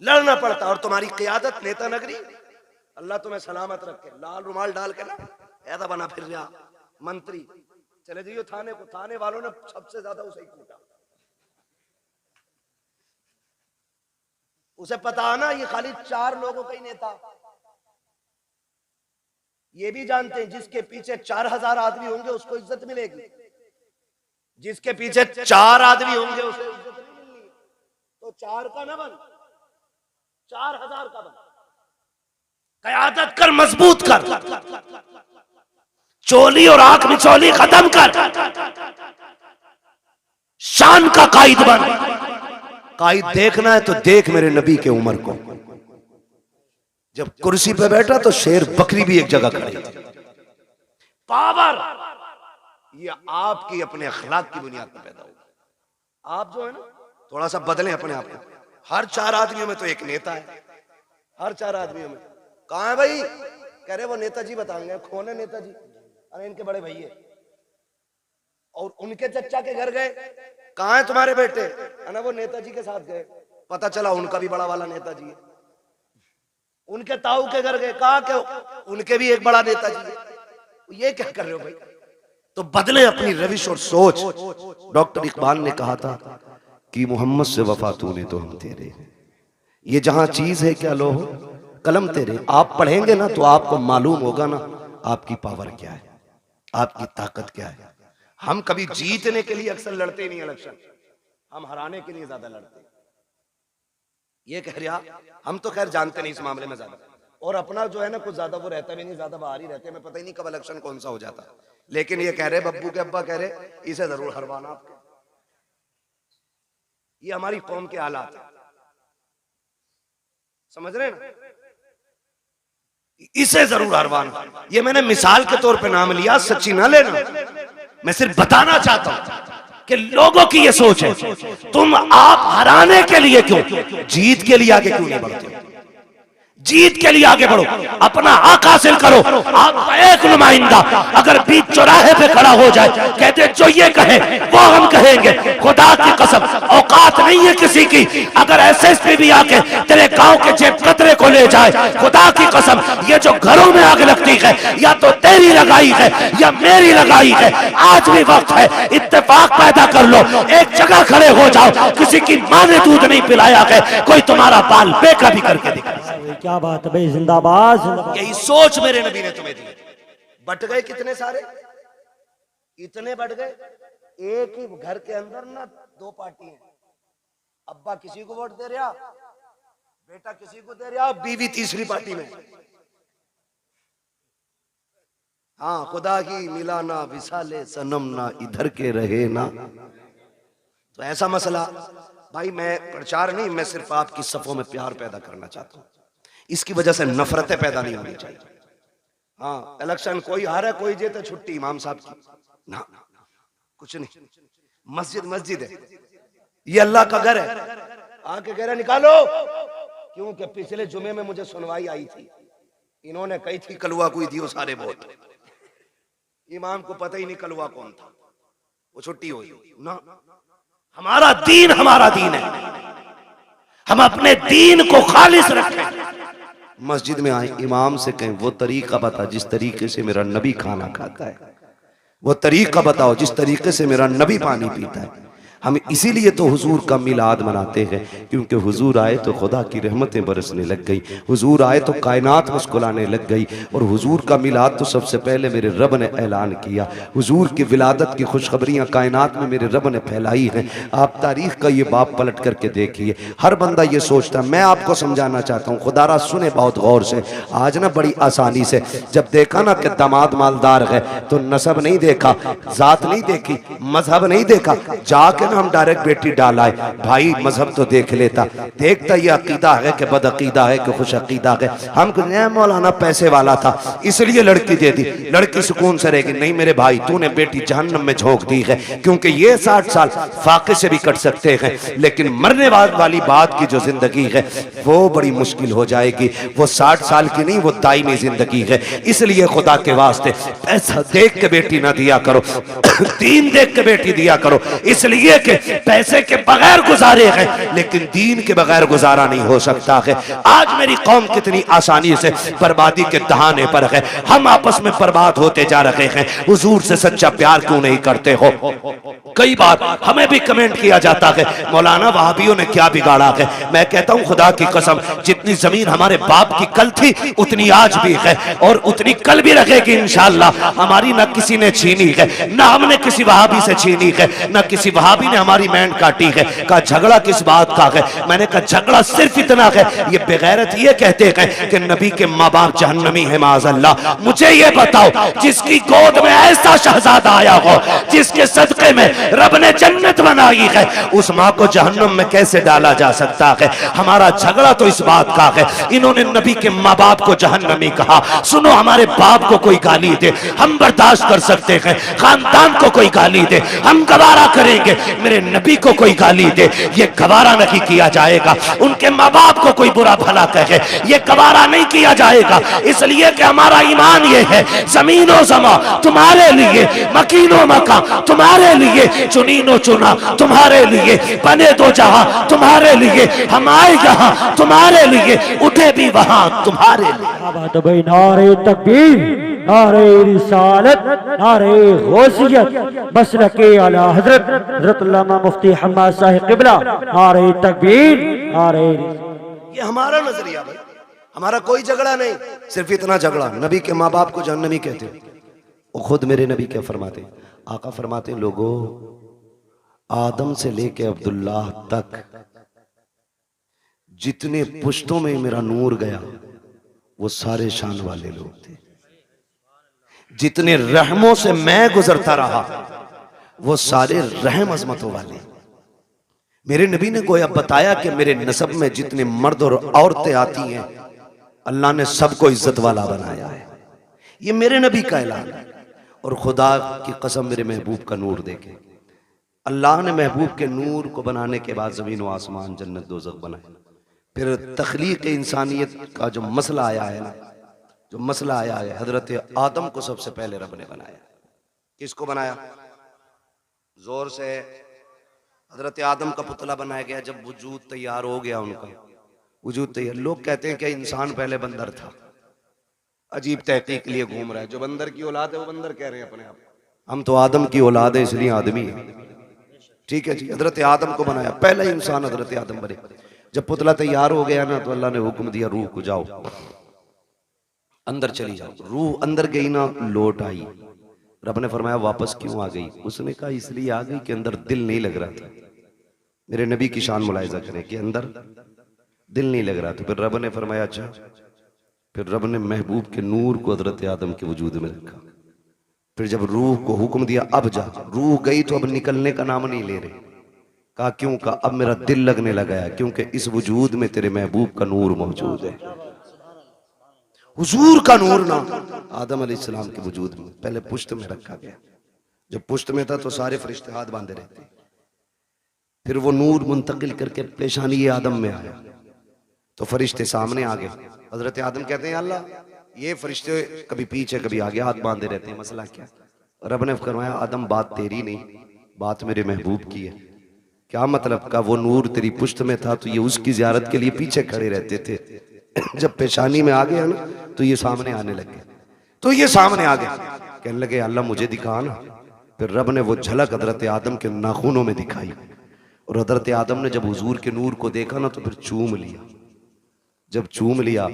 लड़ना पड़ता है। और तुम्हारी क़ियादत, नेता नगरी, अल्लाह तुम्हें सलामत रखे। लाल रुमाल डाल के ना ऐसा बना फिर रहा मंत्री, चले जाइए थाने को। थाने वालों ने सबसे ज्यादा उसे ही कूटा। उसे पता है ना ये खाली 4 लोगों का ही नेता। ये भी जानते हैं जिसके पीछे 4000 आदमी होंगे उसको इज्जत मिलेगी, जिसके पीछे 4 आदमी होंगे उसे इज्जत नहीं मिलनी। तो 4 का ना बन, 4000 का बन। क़यादत कर, मजबूत कर, चोली और आंख में चोली खत्म कर, शान का कायद बन। कायद देखना है तो देख मेरे नबी के उमर को। जब कुर्सी पे बैठा तो शेर बकरी भी एक जगह खड़ी थी। पावर ये आपकी अपने अखलाक की बुनियाद पर पैदा होगा। आप जो है ना थोड़ा सा बदलें अपने आप को। हर 4 आदमियों में तो एक नेता है, हर 4 आदमियों में। कहां है भाई? कह रहे वो नेताजी बताएंगे। कौन है नेताजी? अरे इनके बड़े भैया। और उनके चचा के घर गए, कहां है तुम्हारे बेटे? अरे वो नेताजी के साथ गए, पता चला उनका भी बड़ा वाला नेताजी है। उनके ताऊ के घर गए, कहा के उनके भी एक बड़ा नेताजी है। ये क्या कर रहे हो भाई? तो बदले अपनी रविश और सोच। डॉक्टर इकबाल ने कहा था कि मोहम्मद से वफा तूने तो हम तेरे, ये जहां चीज है क्या लो कलम तेरे। आप पढ़ेंगे ना तो आपको मालूम होगा ना आपकी पावर क्या है, आपकी ताकत क्या है। हम कभी जीतने के लिए अक्सर लड़ते नहीं इलेक्शन, हम हराने के लिए ज्यादा लड़ते हैं। ये कह रहा, हम तो खैर जानते नहीं इस मामले में ज्यादा, और अपना जो है ना कुछ ज्यादा वो रहता भी नहीं, ज्यादा बाहर ही रहते हैं। मैं पता ही नहीं कब इलेक्शन कौन सा हो जाता। लेकिन ये कह रहे बब्बू के अब्बा कह रहे इसे जरूर हरवाना आपके। ये हमारी कौम के हालात है, समझ रहे हैं ना? इसे जरूर हरवाना। ये मैंने मिसाल के तौर पे नाम लिया, सच्ची ना लेना। मैं सिर्फ बताना चाहता हूं कि लोगों की ये सोच है, तुम आप हराने के लिए क्यों, जीत के लिए आगे क्यों नहीं बढ़ते? जीत के लिए आगे बढ़ो, अपना हक हासिल करो। आपका एक नुमाइंदा अगर बीच चौराहे पे खड़ा हो जाए, कहते जो ये कहे वो हम कहेंगे, खुदा की कसम औकात नहीं है किसी की। अगर एसएसपी भी आके तेरे गांव के जेब कतरे को ले जाए, खुदा की कसम ये जो घरों में आग लगती है या तो तेरी लगाई है या मेरी लगाई है। आज भी वक्त है, इत्तेफाक पैदा कर लो, एक जगह खड़े हो जाओ। किसी की माँ ने दूध नहीं पिलाया है, कोई तुम्हारा बाल बेका भी करके दिखा। क्या बात है भाई, जिंदाबाद जिंदाबाद। यही सोच मेरे नबी ने तुम्हें दी। बट गए कितने सारे, इतने बढ़ गए, एक ही घर के अंदर ना दो पार्टी हैं। अब्बा किसी को वोट दे रहा, बेटा किसी को दे रहा, बीवी तीसरी पार्टी में। हाँ, खुदा की मिला ना विसाले सनम ना इधर के रहे ना। तो ऐसा मसला भाई, मैं प्रचार नहीं, मैं सिर्फ आपकी सफों में प्यार पैदा करना चाहता हूं। इसकी वजह से नफरतें पैदा नहीं होनी चाहिए। हाँ, इलेक्शन कोई हारे कोई जीते, छुट्टी इमाम साहब की ना, कुछ नहीं। मस्जिद मस्जिद है, ये अल्लाह का घर है। आके कह रहे निकालो, क्योंकि पिछले जुमे में मुझे सुनवाई आई थी, इन्होंने कही थी कलवा कोई दियो सारे वोट। इमाम को पता ही नहीं कलवा कौन था, वो छुट्टी हुई ना। हमारा दीन है, हम अपने दीन को खालिस रखें। मस्जिद में आए, इमाम से कहें वो तरीका बता जिस तरीके से मेरा नबी खाना खाता है, वो तरीका बताओ जिस तरीके से मेरा नबी पानी पीता है। हम इसीलिए तो हुजूर का मिलाद मनाते हैं, क्योंकि हुजूर आए तो खुदा की रहमतें बरसने लग गई, हुजूर आए तो कायनात मुस्कुराने लग गई। और हुजूर का मिलाद तो सबसे पहले मेरे रब ने ऐलान किया। हुजूर की विलादत की खुशखबरियाँ कायनात में मेरे रब ने फैलाई हैं। आप तारीख का ये बाब पलट करके देखिए, हर बंदा ये सोचता, मैं आपको समझाना चाहता हूँ, खुदारा सुने बहुत गौर से। आज ना बड़ी आसानी से जब देखा ना कि दामाद मालदार है तो नसब नहीं देखा, जात नहीं देखी, मजहब नहीं देखा, जाके हम डायरेक्ट बेटी डाला है। भाई मजहब तो देख लेता, देखता ये अकीदा है कि बद अकीदा है कि खुश अकीदा है। हम मौलाना पैसे वाला था इसलिए लड़की दे दी, लड़की सुकून से रहेगी। नहीं मेरे भाई, तूने बेटी जहन्नम में झोंक दी है, क्योंकि ये 60 साल फाके से भी कट सकते हैं, लेकिन मरने वाली बात की जो जिंदगी है वो बड़ी मुश्किल हो जाएगी। वो 60 साल की नहीं, वो दायमी जिंदगी है। इसलिए खुदा के वास्ते पैसा देख के बेटी ना दिया करो, दीन देख के बेटी दिया करो। इसलिए कि पैसे के बगैर गुजारे हैं, लेकिन दीन के बगैर गुजारा नहीं हो सकता है। आज मेरी कौम कितनी आसानी से बर्बादी के दहाने पर है, हम आपस में बर्बाद होते जा रहे हैं। हुजूर से सच्चा प्यार क्यों नहीं करते हो? कई बार हमें भी कमेंट किया जाता है, मौलाना वहाबियों ने क्या बिगाड़ा है। मैं कहता हूं खुदा की कसम, जितनी जमीन हमारे बाप की कल थी उतनी आज भी है और उतनी कल भी रहेगी इंशाअल्लाह। हमारी ना किसी ने छीनी है, ना हमने किसी वहाबी से छीनी है, ना किसी वहाबी ने हमारी मैंड काटी है। कहा झगड़ा किस बात का है? मैंने कहा झगड़ा सिर्फ इतना है, ये बेगैरत ये कहते हैं कि नबी के माँ बाप जहन्नमी है माज़अल्लाह। मुझे ये बताओ, जिसकी गोद में ऐसा शहजादा आया हो, जिसके सदके में रब ने जन्नत बनाई है, उस माँ को जहन्नम में कैसे डाला जा सकता है? हमारा झगड़ा तो इस बात का है, इन्होंने नबी के माँ बाप को जहन्नमी कहा। सुनो, हमारे बाप को कोई गाली दे हम बर्दाश्त कर सकते हैं, खानदान को कोई गाली दे हम गवारा करेंगे, मेरे नबी को कोई गाली दे ये गवारा नहीं किया जाएगा। उनके माँ बाप को कोई बुरा भला कहे ये गवारा नहीं किया जाएगा, इसलिए कि हमारा ईमान ये है, जमीनो जमा तुम्हारे लिए, मकीनो मका तुम्हारे लिए, चुनीनो चुना तुम्हारे लिए, बने दो जहां तुम्हारे लिए, हम आए यहाँ तुम्हारे लिए, उठे भी वहां तुम्हारे लिए। भाई नारे तकबीर, नारे रिसालत, नारे गौसियत, मसलके आला हजरत हजरत अल्लामा मुफ्ती हम्माद साहिब क़िबला, नारे तकबीर, नारे। ये हमारा नजरिया भाई, हमारा कोई झगड़ा नहीं, सिर्फ इतना झगड़ा नबी के माँ बाप को जहन्नमी कहते। वो खुद मेरे नबी क्या फरमाते? आका फरमाते, लोगों आदम से लेके अब्दुल्ला तक जितने पुश्तों में मेरा नूर गया वो सारे शान वाले लोग थे। जितने रहमों से मैं गुजरता रहा वो सारे रहम अजमतों वाले। मेरे नबी ने गोया बताया कि मेरे नसब में जितने मर्द और औरतें आती हैं अल्लाह ने सबको इज्जत वाला बनाया है। ये मेरे नबी का ऐलान है। और खुदा की कसम, मेरे महबूब का नूर देखे, अल्लाह ने महबूब के नूर को बनाने के बाद जमीन व आसमान, जन्नत दोज़ख बनाए। फिर तख्लीक इंसानियत का जो मसला आया है ना, जो मसला आया है, हजरत आदम को सबसे पहले रब ने बनाया। किसको बनाया? जोर से। हजरत आदम का पुतला बनाया गया। जब वजूद तैयार हो गया, उनका वजूद तैयार, लोग कहते हैं कि इंसान पहले बंदर था। अजीब तहकीक के लिए घूम रहा है। जो बंदर की औलाद है वो बंदर कह रहे हैं अपने आप। हम तो आदम की औलाद है, इसलिए आदमी है। ठीक है जी। हजरत आदम को बनाया, पहला इंसान हजरत आदम बने। जब पुतला तैयार हो गया ना, तो अल्लाह ने हुक्म दिया, रूह को जाओ अंदर चली जाओ। रूह अंदर गई ना, लौट आई। रब ने फरमाया वापस क्यों आ गई? उसने कहा इसलिए आ गई कि अंदर दिल नहीं लग रहा था। मेरे नबी की शान मुलाहिजा करें कि अंदर दिल नहीं लग रहा था। फिर रब ने फरमाया अच्छा। फिर रब ने महबूब के नूर को हजरत आदम के वजूद में रखा। फिर जब रूह को हुक्म दिया अब जा, रूह गई तो अब निकलने का नाम नहीं ले रहे। कहा क्यों? कहा अब मेरा दिल लगने लगा है, क्योंकि इस वजूद में तेरे महबूब का नूर मौजूद है। हुजूर का नूर ना आदम अलैहिस्सलाम के वजूद में पहले पुश्त में रखा गया। जब पुश्त में था तो सारे फरिश्ते हाथ बांधे रहते। फिर वो नूर मुंतकिल करके पेशानी आदम में आया तो फरिश्ते सामने आ गए। हजरत आदम कहते हैं अल्लाह, ये फरिश्ते कभी पीछे कभी आगे हाथ बांधे रहते हैं, मसला क्या? रब ने फरमाया आदम बात तेरी नहीं, बात मेरे महबूब की है। क्या मतलब? का वो नूर तेरी पुश्त में था तो ये उसकी ज़ियारत के लिए पीछे खड़े रहते थे। जब पेशानी में आ गया ना तो ये सामने आने लगे। तो ये सामने आ गए, कहने लगे अल्लाह मुझे दिखा ना। फिर रब ने वो झलक हजरत आदम के नाखूनों में दिखाई। और हजरत आदम ने जब हुजूर के नूर को देखा ना तो फिर चूम लिया। जब चूम लिया,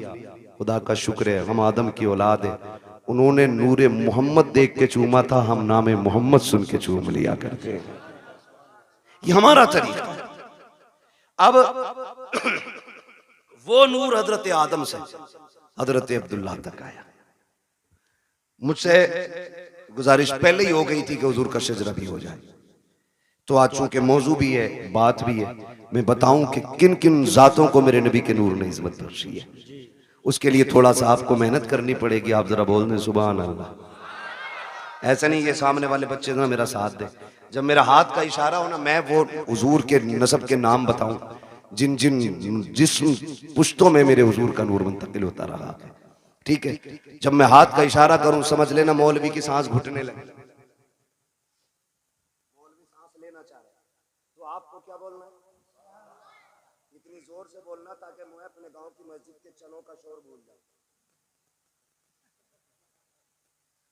खुदा का शुक्र है हम आदम की औलाद है। उन्होंने नूरे मोहम्मद देख के चूमा था, हम नामे मोहम्मद सुन के चूम लिया करते हैं। ये हमारा तरीका है। अब वो नूर हजरत आदम से हजरत अब्दुल्लाह तक आया। मुझसे गुजारिश पहले ही हो गई थी कि हुजूर का शजरा भी हो जाए। तो आज चूंकि मौजू भी है, बात भी है, मैं बताऊं कि किन किन जातों को मेरे नबी के नूर ने इज्जत बख्शी है। उसके लिए थोड़ा सा आपको मेहनत करनी पड़ेगी। आप जरा बोल दें सुभान अल्लाह। ऐसा नहीं ये सामने वाले बच्चे ना मेरा साथ दे। जब मेरा हाथ का इशारा हो ना, मैं वो हुजूर के नसब के नाम बताऊं जिन जिन जिस पुश्तों में मेरे हुजूर का नूर मुंतकिल होता रहा है। ठीक है, जब मैं हाथ का इशारा करूं समझ लेना मौलवी की सांस घुटने लगे। मौलवी सांस लेना चाह रहे तो आपको क्या बोलना है? इतनी जोर से बोलना ताकि मैं अपने गांव की मस्जिद के चनों का शोर भूल जाऊं।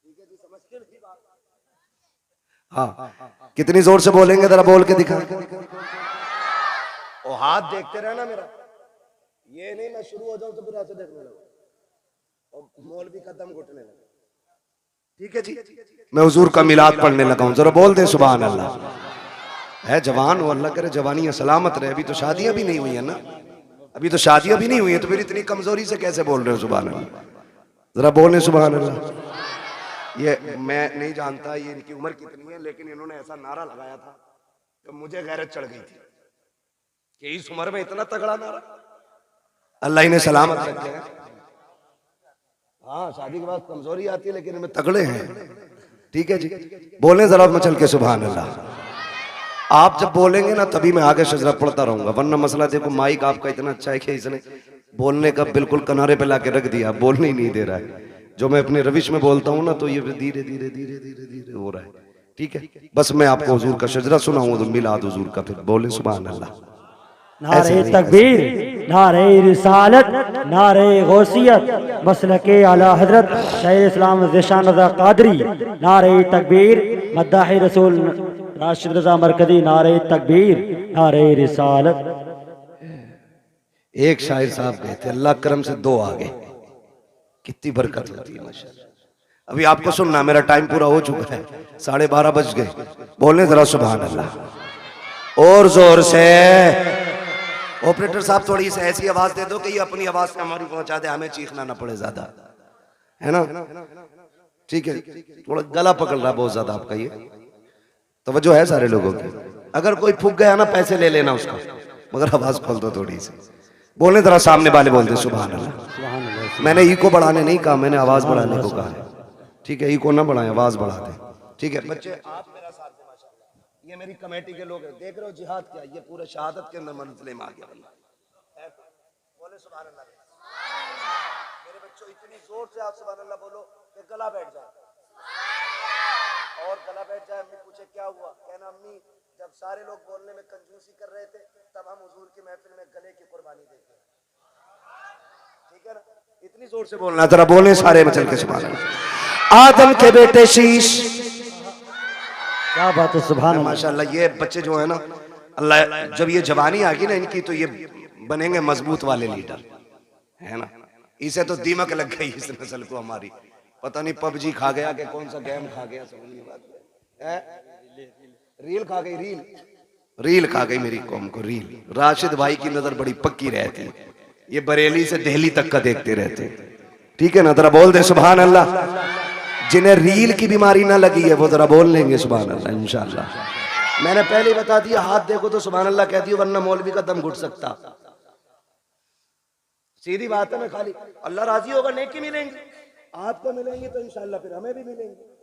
ठीक है जी, समझ के नहीं बात? हाँ, कितनी जोर से बोलेंगे जरा बोल के दिखा। और हाथ देखते रहना मेरा, ये नहीं मैं शुरू हो जाऊं तो फिर ऐसे देखने लगूं और मौलवी का दम घुटने लगे। ठीक है जी, मैं हुजूर का मिलाद पढ़ने लगा हूं, जरा बोल दे सुभान अल्लाह। है जवान हो, अल्लाह करे जवानियां सलामत रहे। अभी तो शादियां भी नहीं हुई है ना, अभी तो शादियां भी नहीं हुई है, तो फिर इतनी कमजोरी से कैसे बोल रहे हो सुभान अल्लाह? जरा बोले सुभान अल्लाह। ये मैं नहीं जानता ये इनकी उम्र कितनी है, लेकिन इन्होंने ऐसा नारा लगाया था तो मुझे गैरत चढ़ गई थी कि इस उम्र में इतना तगड़ा नारा। अल्लाह इन्हें सलामत रखे। हाँ, शादी के बाद कमजोरी आती है लेकिन इनमें तगड़े हैं। ठीक है जी, बोले जरा मचल के सुभान अल्लाह। आप जब बोलेंगे ना तभी मैं आगे शजरा पढ़ता रहूंगा, वरना मसला देखो माइक आपका इतना अच्छा है कि इसने बोलने का बिल्कुल किनारे पे लाके रख दिया, बोलने ही नहीं दे रहा है। जो मैं अपने रविश में बोलता हूँ ना तो ये धीरे धीरे धीरे धीरे धीरे हो रहा है। ठीक है, बस मैं आपको हुजूर का शजरा सुनाऊंगा तो मिलाद हुजूर का, फिर बोले सुभान अल्लाह। नारे तकबीर, नारे रिसालत, नारे गौसियत, मसलके आला हजरत शाह इस्लाम ज़िशान रज़ा क़ादरी। नारे तकबीर, मद्दाह रसूल राशिद रज़ा मरकज़ी। नारे तकबीर, नारे रिसालत। एक शायर साहब गए थे, अल्लाह करम से दो आ गए। कितनी बरकत होती है माशाअल्लाह। अभी आपको सुनना, मेरा टाइम पूरा हो चुका है, 12:30 बज गए। बोलने जरा सुभान अल्लाह और जोर से। ऑपरेटर साहब थोड़ी सी ऐसी आवाज दे दो कि ये अपनी आवाज से हमारी पहुंचा दे, हमें चीखना ना पड़े ज्यादा, है ना? ठीक है, थोड़ा गला पकड़ रहा बहुत ज्यादा आपका, ये तवज्जो है सारे लोगों की। अगर कोई फूक गया ना पैसे ले लेना उसका, मगर आवाज खोल दो थोड़ी सी। बोलने जरा सामने वाले बोलते सुभान अल्लाह। मैंने इको बढ़ाने नहीं कहा, मैंने आवाज बढ़ाने को कहा है। ठीक है, इको ना बढ़ाए, आवाज बढ़ा दे। ठीक है बच्चे, आप मेरा साथ दें माशाअल्लाह। ये मेरी कमेटी के लोग हैं, देख रहे हो जिहाद क्या, ये पूरे शहादत के अंदर मंजिले में आ गया बंदा। मेरे बच्चों इतनी जोर से आप सुभान अल्लाह बोलो कि गला बैठ जाए, और गला बैठ जाए। अम्मी पूछे क्या हुआ, कहना अम्मी जब सारे लोग बोलने में कंजूसी कर रहे थे तब हम हुजूर की महफिल में गले की कुर्बानी देते हैं। ठीक है ना, इतनी जोर से बोलना, जरा बोले सारे में चल के सुभान अल्लाह। आदम के बेटे शीश, क्या बात है, सुभान अल्लाह। माशाल्लाह ये बच्चे जो है ना, अल्लाह जब ये जवानी आ गई ना इनकी तो ये बनेंगे मजबूत वाले लीडर, है ना। इसे तो दीमक लग गई इस नस्ल को हमारी, पता नहीं पबजी खा गया कि कौन सा गेम खा गया, समझ नहीं बात है। रील खा गई, रील खा गई मेरी कौम को, रील। राशिद भाई की नजर बड़ी पक्की रहती है, ये बरेली से दिल्ली तक का देखते रहते हैं। ठीक है ना, जरा बोल दे सुभान अल्लाह। जिन्हें रील की बीमारी ना लगी है वो जरा बोल लेंगे सुभान अल्लाह इंशाअल्लाह। मैंने पहले ही बता दिया, हाथ देखो तो सुभान अल्लाह कह दियो, वरना मौलवी का दम घुट सकता। सीधी बात है ना, खाली अल्लाह राजी होगा नेकी मिलेंगी, आपको मिलेंगी तो इंशाअल्लाह फिर हमें भी मिलेंगी।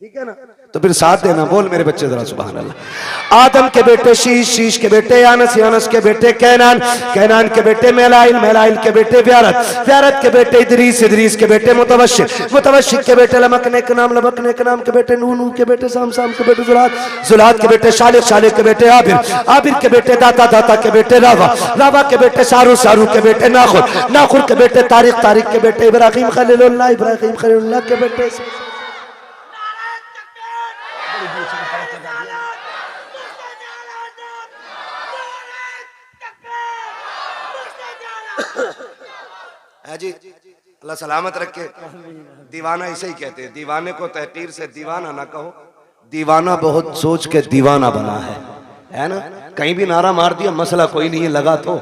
ठीक है ना, तो फिर साथ देना, बोल मेरे बच्चे जरा सुभान अल्लाह। आदम के बेटे शीश, शीश के बेटे यानस, यानस के बेटे कैनान, कैनान के बेटे मेलाइल, मेलाइल के बेटे व्यारत, व्यारत के बेटे इदरीस, इदरीस के बेटे मुतवशिक, मुतवशिक के बेटे लमक नेक नाम, लमक नेक नाम के बेटे नूह, नूह के बेटे साम, साम के बेटे जुलाद, जुलाद के बेटे शालिक, शालिक के बेटे आबिर, आबिर के बेटे दाता, दाता के बेटे रावा, रावा के बेटे सारू, सारू के बेटे नाखुर, नाखुर के बेटे तारिक, तारिक के बेटे इब्राहिम खलीलुल्लाह, इब्राहिम खलीलुल्लाह के बेटे। जी अल्लाह सलामत रखे। दीवाना इसे ही कहते हैं, दीवाने को तहकीर से दीवाना ना कहो, दीवाना बहुत सोच के दीवाना बना है ना। कहीं भी नारा मार दिया मसला कोई नहीं है, लगा तो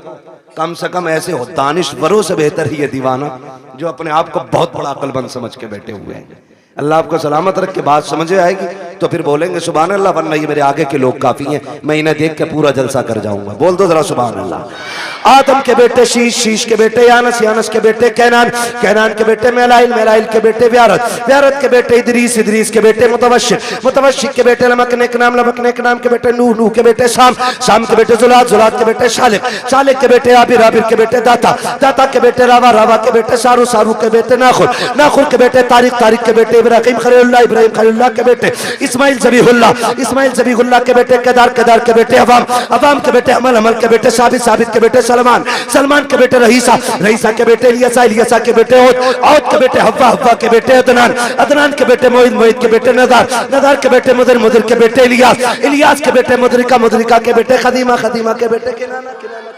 कम से कम ऐसे हो दानिशवरों से बेहतर ही है दीवाना जो अपने आप को बहुत बड़ा अक्लमंद समझ के बैठे हुए हैं। अल्लाह आपको सलामत रख के बात समझ आएगी तो फिर बोलेंगे सुभान अल्लाह, वरना ये मेरे आगे के लोग काफी हैं, मैं इन्हें देख के पूरा जलसा कर जाऊंगा। बोल दो जरा सुभान अल्लाह। आदम के बेटे शीश, शीश के बेटे यानस, यानस के बेटे कैनान, कैनान के बेटे मेलाइल, मेलाइल के बेटे व्यारत, व्यारत के बेटे इदरीस, इदरीस के बेटे मुतवशिक, मुतवशिक के बेटे लमक नेक नाम, लमक नेक नाम के बेटे नूह, नूह के बेटे शाम, शाम के बेटे जुलाद, जुलाद के बेटे शालिक, शालिक के बेटे आबिर, आबिर के बेटे दाता, दाता के बेटे रावा, रावा के बेटे सारू, सारू के बेटे नाखुर, नाखुर के बेटे तारिक, तारिक के बेटे इब्राहिम खलीलुल्लाह, इब्राहिम खलीलुल्लाह के बेटे इस्माइल ज़बीहुल्लाह, इस्माइल ज़बीहुल्लाह के बेटे केदार, केदार के बेटे अवाम, अवाम के बेटे अमल, अमल के बेटे साबित, साबित के बेटे सलमान, सलमान के बेटे रहीसा, रहीसा के बेटे इलियासा, इलियासा के बेटे औद, औद के बेटे हव्वा, हव्वा के बेटे अदनान, अदनान के बेटे मोइद, मोइद के बेटे नदार, नदार के बेटे मुदर, मुदर के बेटे इलियास, इलियास के बेटे मुदरिका, मुदरिका के बेटे खदीमा, खदीमा के बेटे किनाना, किनाना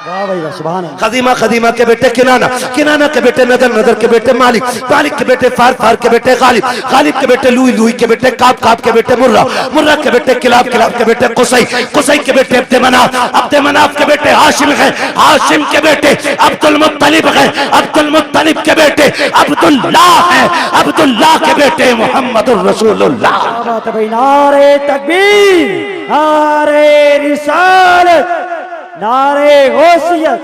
वाह भाई वाह, सुभान अल्लाह। खदीमा, खदीमा के बेटे किनाना, किनाना के बेटे नदर, नदर के बेटे मालिक, मालिक के बेटे फार, फार के बेटे गालिब, गालिब के बेटे लुई, लुई के बेटे काब, काब के बेटे मुर्रा, मुर्रा के बेटे किलाब, किलाब के बेटे कुसै, कुसै के बेटे अब्दे मनाफ, अब्दे मनाफ के बेटे हाशिम है, हाशिम के बेटे अब्दुल मुत्तलिब है, अब्दुल मुत्तलिब के बेटे अब्दुल्लाह है, अब्दुल्लाह के बेटे मुहम्मदुर रसूलुल्लाह। क्या बात है भाई, नारे तकबीर, नारे रिसालत, नारे गौसियत।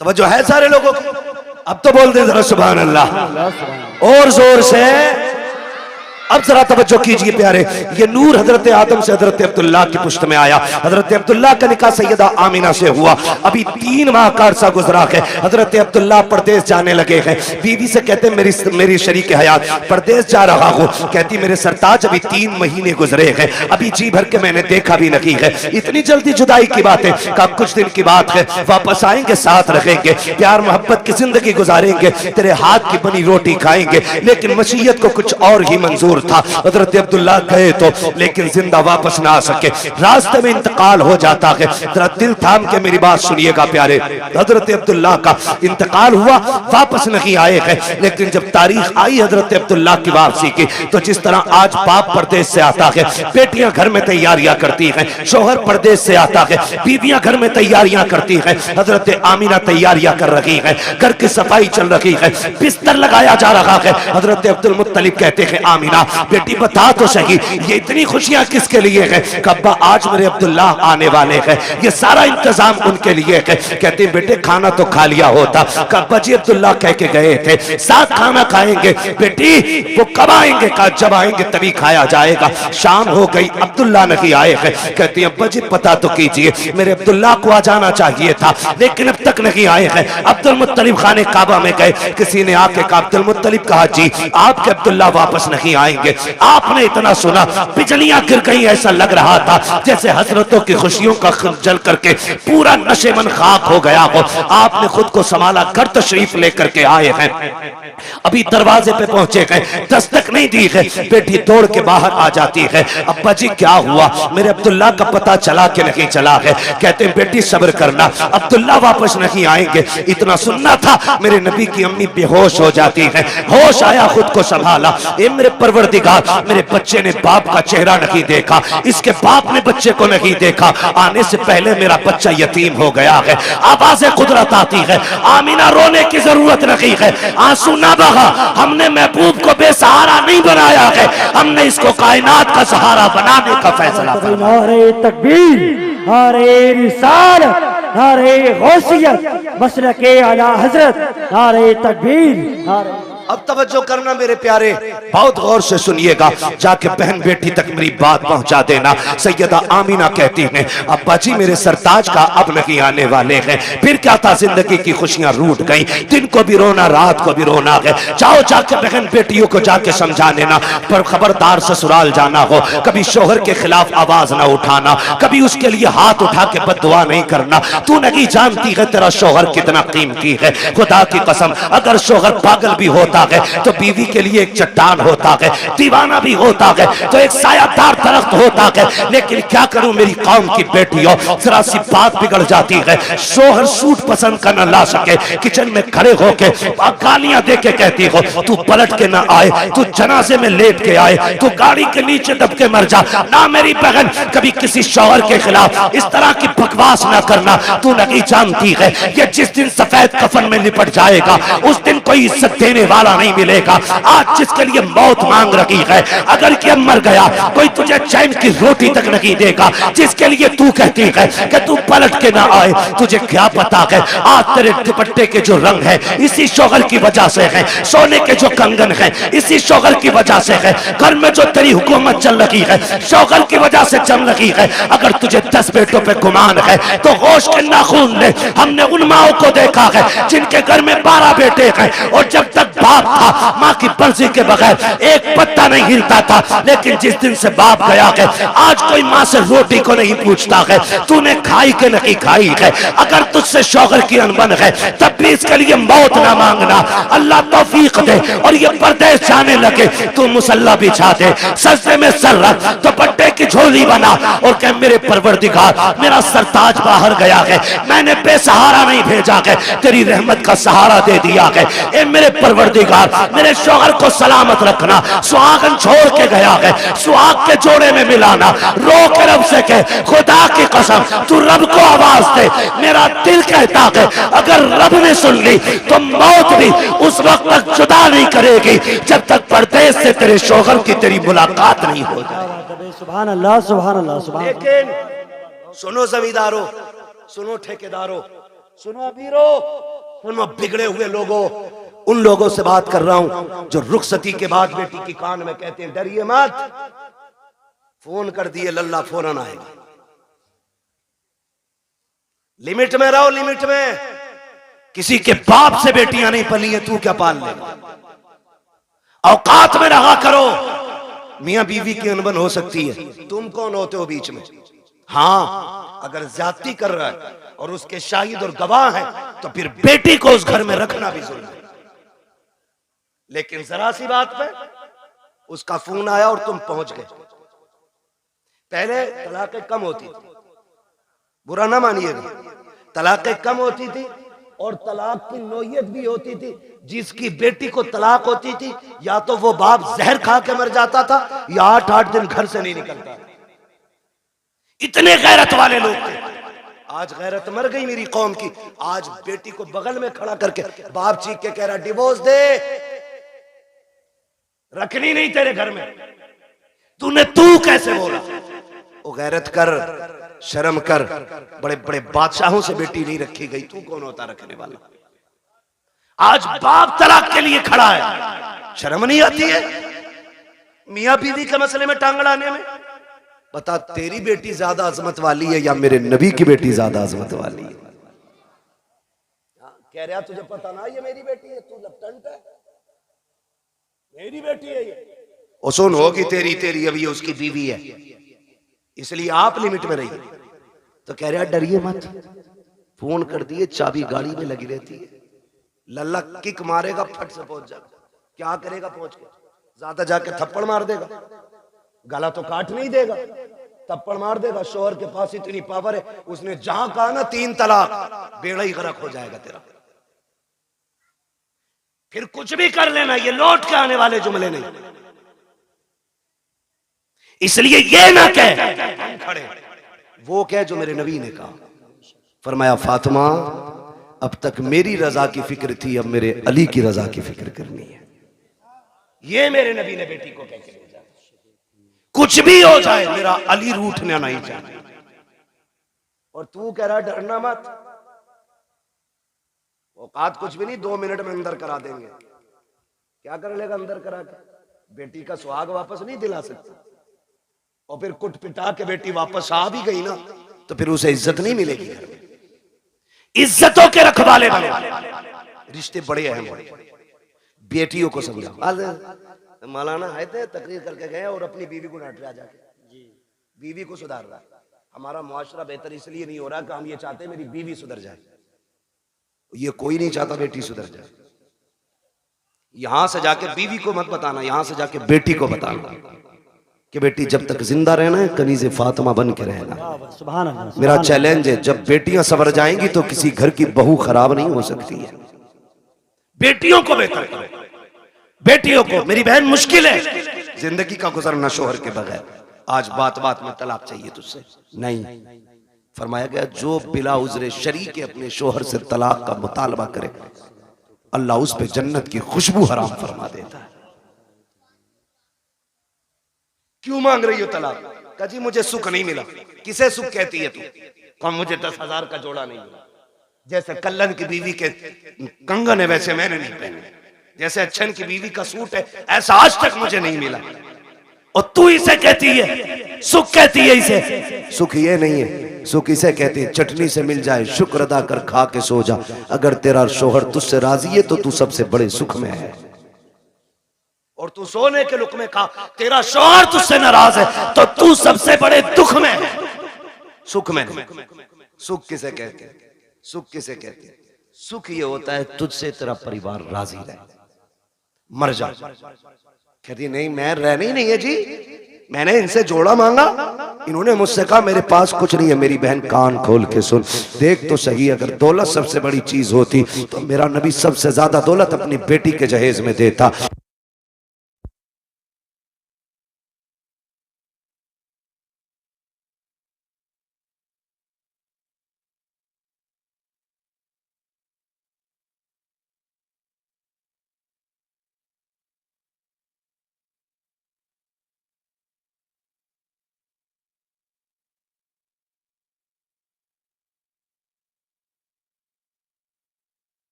तवज्जो है सारे लोगों की? अब तो बोल दे जरा सुभान अल्लाह और जोर से। अब जरा तवज्जो कीजिए प्यारे, ये नूर हजरत आदम से हजरत अब्दुल्लाह की पुश्त में आया। हजरत अब्दुल्लाह का निकाह सैयदा आमिना से हुआ। अभी 3 माह का अरसा गुजरा है। हजरत अब्दुल्लाह परदेश जाने लगे हैं। बीवी से कहते मेरी शरीक हयात परदेश जा रहा हूँ। कहती मेरे सरताज अभी 3 महीने गुजरे हैं, अभी जी भर के मैंने देखा भी नहीं है। इतनी जल्दी जुदाई की बात है? का कुछ दिन की बात है, वापस आएंगे, साथ रहेंगे, प्यार मोहब्बत की जिंदगी गुजारेंगे, तेरे हाथ की बनी रोटी खाएंगे। लेकिन मसीयत को कुछ और ही मंजूर था। हजरत अब्दुल्लाह गए तो, लेकिन जिंदा वापस ना आ सके, रास्ते में इंतकाल हो जाता है। जरा दिल थाम के मेरी बात सुनिएगा प्यारे, हजरत अब्दुल्लाह का इंतकाल हुआ, वापस नहीं आए हैं। लेकिन जब तारीख आई हजरत अब्दुल्लाह की वापसी की, तो जिस तरह आज बाप परदेश से आता है, बेटियां घर में तैयारियां करती हैं, शोहर परदेश से आता है, बीवियां घर में तैयारियां करती हैं। हजरत आमिना तैयारियां कर रही है, घर की सफाई चल रही है, बिस्तर लगाया जा रहा है। हजरत अब्दुल मुत्तलिब कहते हैं आमिना देखा, बेटी बता तो सही ये इतनी खुशियां किसके लिए है? कब्बा आज मेरे अब्दुल्ला आने वाले हैं, ये सारा इंतजाम उनके लिए है। कहते बेटे खाना तो खा लिया होता। कब्बा जी अब्दुल्ला कह के गए थे साथ खाना खाएंगे। बेटी वो कब आएंगे? कहा जब आएंगे तभी खाया जाएगा। शाम हो गई, अब्दुल्ला नहीं आए हैं। कहती अब्बा जी पता तो कीजिए, मेरे अब्दुल्ला को आ जाना चाहिए था, लेकिन अब तक नहीं आए हैं। अब्दुल मुत्तलिब खाने काबा में गए, किसी ने आके कहा अब्दुल मुत्तलिब कहा जी आपके अब्दुल्ला वापस नहीं आएंगे। आपने इतना सुना बिजलियां गिर गई, ऐसा लग रहा था जैसे हसरतों की खुशियों का जल करके पूरा नशेमन खाक हो गया हो। आपने खुद को संभाला, घर तशरीफ लेकर के आए हैं। अभी दरवाजे पे पहुंचे गए, दस्तक नहीं दी है, बेटी दौड़ के बाहर आ जाती है। अब्बा जी क्या हुआ? मेरे अब्दुल्ला का पता चला कि नहीं चला है? कहते हैं बेटी सब्र करना, अब्दुल्ला वापस नहीं आएंगे। इतना सुनना था, मेरे नबी की अम्मी बेहोश हो जाती है। होश आया, खुद को संभाला, ए मेरे परवरदिगार मेरे बच्चे ने बाप का चेहरा नहीं देखा, इसके बाप ने बच्चे को नहीं देखा, आने से पहले मेरा बच्चा यतीम हो गया है। आवाज़ कुदरत आती है, आमीना रोने की जरूरत नहीं है, आंसू ना बहा, हमने महबूब को बेसहारा नहीं बनाया है, हमने इसको कायनात का सहारा बनाने का फैसला किया। नारे तकबीर, नारे रिसालत, नारे गौसियत, मसलके आला हजरत, नारे तकबीर, नारे। अब तवज्जो करना मेरे प्यारे, बहुत गौर से सुनिएगा, जाके बहन बेटी तक मेरी बात पहुंचा देना। सैयदा आमीना कहती हैं अब्बा जी मेरे सरताज का अब नहीं आने वाले हैं। फिर क्या था, जिंदगी की खुशियां रूठ गई, दिन को भी रोना रात को भी रोना है। जाओ जाके बहन बेटियों को जाके समझा देना, पर खबरदार ससुराल जाना हो कभी शोहर के खिलाफ आवाज ना उठाना, कभी उसके लिए हाथ उठा के बद्दुआ नहीं करना। तू नहीं जानती है तेरा शोहर कितना कीमती है। खुदा की कसम अगर शोहर पागल भी होता है तो बीवी के लिए एक चट्टान होता है, दीवाना भी होता है तो एक सायादार दरख्त होता है। लेकिन क्या करूं मेरी कौम की बेटियों, जरा सी बात बिगड़ जाती है, शोहर सूट पसंद कर न ला सके, किचन में खड़े होके गालियां दे के कहती हो तू पलट के ना आए, तू जनाजे में लेट के आए, तू गाड़ी के नीचे दब के मर जा। ना मेरी बहन कभी किसी शौहर के खिलाफ इस तरह की बकवास ना करना। तू नहीं जानती है ये जिस दिन सफेद कफन में लिपट जाएगा उस दिन कोई इज्जत देने वाला नहीं मिलेगा। आज जिसके लिए मौत मांग रही है, अगर कि मर गया कोई तुझे चैन की रोटी तक नहीं देगा। जिसके लिए तू कहती है कि तू पलट के ना आए, तुझे क्या पता है आज तेरे दुपट्टे के जो रंग है इसी शोहर की वजह से है, सोने के जो कंगन है इसी शोहर की वजह से है, घर में जो तेरी हुकूमत चल रही है शोहर की वजह से चल रही है। अगर तुझे 10 बेटों पे गुमान है तो होश के नाखून ले। हमने उन माओं को देखा है जिनके घर में 12 बेटे हैं और जब तक बाप था माँ की मर्जी के बगैर एक पत्ता नहीं हिलता था, लेकिन जिस दिन से बाप गया है आज कोई माँ से रोटी को नहीं पूछता है तूने खाई के नहीं खाई है। अगर तुझसे शौहर की अनबन है तब भी इसके लिए मौत ना मांगना, अल्लाह तौफीक दे और ये परदेश जाने लगे तू मुसल्ला बिछा दे, सजदे में सर रख, दुपट्टे की झोली बना और कह मेरे परवरदिगार मेरा सरताज बाहर गया है, मैंने बेसहारा नहीं भेजा है, तेरी रहमत का सहारा दे दिया है। ए मेरे परवरदिगार मेरे शौहर को सलामत रखना, सुहागन छोड़ के गया है, सुहाग के जोड़े में मिलाना, रो के रब से कह खुदा की कसम तू रब को आवाज दे। मेरा दिल कहता है अगर रब ने सुन ली तो मौत भी उस वक्त तक जुदा नहीं करेगी जब तक परदेश से तेरे शौहर की तेरी मुलाकात नहीं हो जाए। सुभान अल्लाह, सुभान अल्लाह, सुभान। लेकिन सुनो जमींदारों, सुनो ठेकेदारों, सुनो अमीरों, सुनो बिगड़े हुए लोगों, उन लोगों से बात कर रहा हूं जो रुखसती के बाद बेटी की कान में कहते हैं डरिए मत, फोन कर दिए लल्ला फौरन आएगा। लिमिट में रहो, लिमिट में। किसी के बाप से बेटियां नहीं पली हैं, तू क्या पाल लेगा? औकात में रहा करो। मियां बीवी की अनबन हो सकती है, तुम कौन होते हो बीच में? हाँ, अगर ज्यादती कर रहा है और उसके शाहिद और गवाह हैं तो फिर बेटी को उस घर में रखना भी जरूरी है। लेकिन जरा सी बात पे उसका फोन आया और तुम पहुंच गए। पहले तलाकें कम होती थी, बुरा ना मानिएगा, तलाकें कम होती थी और तलाक की नौयत भी होती थी। जिसकी बेटी को तलाक होती थी या तो वो बाप जहर खा के मर जाता था या 8-8 दिन घर से नहीं निकलता। इतने गैरत वाले लोग थे। आज गैरत मर गई मेरी कौम की। आज बेटी को बगल में खड़ा करके बाप चीख के कह रहा डिवोर्स दे। रखनी नहीं तेरे घर में। तूने तू कैसे बोला? ओ गैरत कर, शर्म कर। बड़े बड़े बादशाहों से बेटी नहीं रखी गई, तू कौन होता रखने वाला? आज बाप तलाक के लिए खड़ा है, शर्म नहीं आती है मियां बीवी के मसले में टांग अड़ाने में? बता, तेरी बेटी ज्यादा अजमत वाली है या मेरे नबी की बेटी ज्यादा अजमत वाली है? कह रहा तुझे पता ना ये मेरी बेटी है, तू लपटंट है, मेरी बेटी है ये। ओ सुन, होगी तेरी तेरी, अभी उसकी बीवी है, इसलिए आप लिमिट में रहिए। तो कह रहा डरिए मत, फोन कर दिए, चाबी गाड़ी में लगी रहती है, लल्ला किक मारेगा, फट से पहुंच जाएगा। क्या करेगा पहुंच के? ज्यादा जाके थप्पड़ मार देगा, गला तो काट नहीं देगा, थप्पड़ मार देगा। शोहर के पास इतनी पावर है, उसने जहां कहा ना 3 तलाक, बेड़ा ही गरक हो जाएगा तेरा। फिर कुछ भी कर लेना, ये लौट के आने वाले जुमले नहीं। इसलिए ये ना कह खड़े, वो कह जो मेरे नबी ने कहा। फरमाया फातिमा, अब तक मेरी रजा की फिक्र थी, अब मेरे अली की रजा की फिक्र करनी है। ये मेरे नबी ने बेटी को कह के भेजा। कुछ भी हो जाए, मेरा अली रूठना नहीं चाहिए। और तू कह रहा डरना मत, औकात कुछ भी नहीं, 2 मिनट में अंदर करा देंगे। क्या कर लेगा अंदर करा के? बेटी का सुहाग वापस नहीं दिला सकता। और फिर कुट पिटा के बेटी वापस आ भी गई ना, तो फिर उसे इज्जत नहीं मिलेगी घर में। इज्जतों के रखवाले बने, रिश्ते बड़े अहम हैं। बेटियों को समझाओ। मौलाना आए थे, तकरीर करके गए और अपनी बीवी को डांट रहा जाके, बीवी को सुधार रहा। हमारा मुआशरा बेहतर इसलिए नहीं हो रहा कि हम ये चाहते मेरी बीवी सुधर जाए। ये कोई नहीं चाहता बेटी सुधर जाए। यहां से जाके बीवी को मत बताना, यहां से जाके बेटी को बताना कि बेटी जब तक जिंदा रहना है, कनीज़े फातिमा बन के रहना। सुभान अल्लाह। मेरा चैलेंज है, जब बेटियां सवर जाएंगी तो किसी घर की बहू खराब नहीं हो सकती है। बेटियों को बेहतर करो, बेटियों को। मेरी बहन, मुश्किल है जिंदगी का गुजरना शोहर के बगैर। आज बात बात में तलाक चाहिए तुझसे, नहीं। फरमाया गया जो बिला उज़्र शरी के अपने शोहर से तलाक का मुतालबा करे, अल्लाह उस पे जन्नत की खुशबू हराम फरमा देता है। क्यों मांग रही हो तलाक? कहा जी मुझे सुख नहीं मिला। किसे सुख कहती है तू? कहा मुझे 10,000 का जोड़ा नहीं मिला। जैसे कल्लन की बीवी के कंगन है वैसे मैंने नहीं पहने, जैसे अच्छन की बीवी का सूट है ऐसा आज तक मुझे नहीं मिला। और तू इसे कहती है सुख, कहती है इसे सुख? ये नहीं है सुख, इसे कहते हैं चटनी से मिल जाए शुक्र अदा कर खा के सो जा। अगर तेरा शोहर तुझसे राजी है तो तू सबसे बड़े सुख में है। और तू सोने के लुक में खा, तेरा शोहर तुझसे नाराज है तो तू सबसे बड़े दुख में है, सुख में नहीं। सुख किसे कहते हैं? सुख किसे कहते हैं? सुख ये होता है तुझसे तेरा परिवार राजी रहे, मर जा। कहती नहीं मैं रहनी नहीं है जी, मैंने इनसे जोड़ा मांगा, इन्होंने मुझसे कहा मेरे पास कुछ नहीं है। मेरी बहन कान खोल के सुन, देख तो सही, अगर दौलत सबसे बड़ी चीज होती तो मेरा नबी सबसे ज्यादा दौलत अपनी बेटी के जहेज में देता।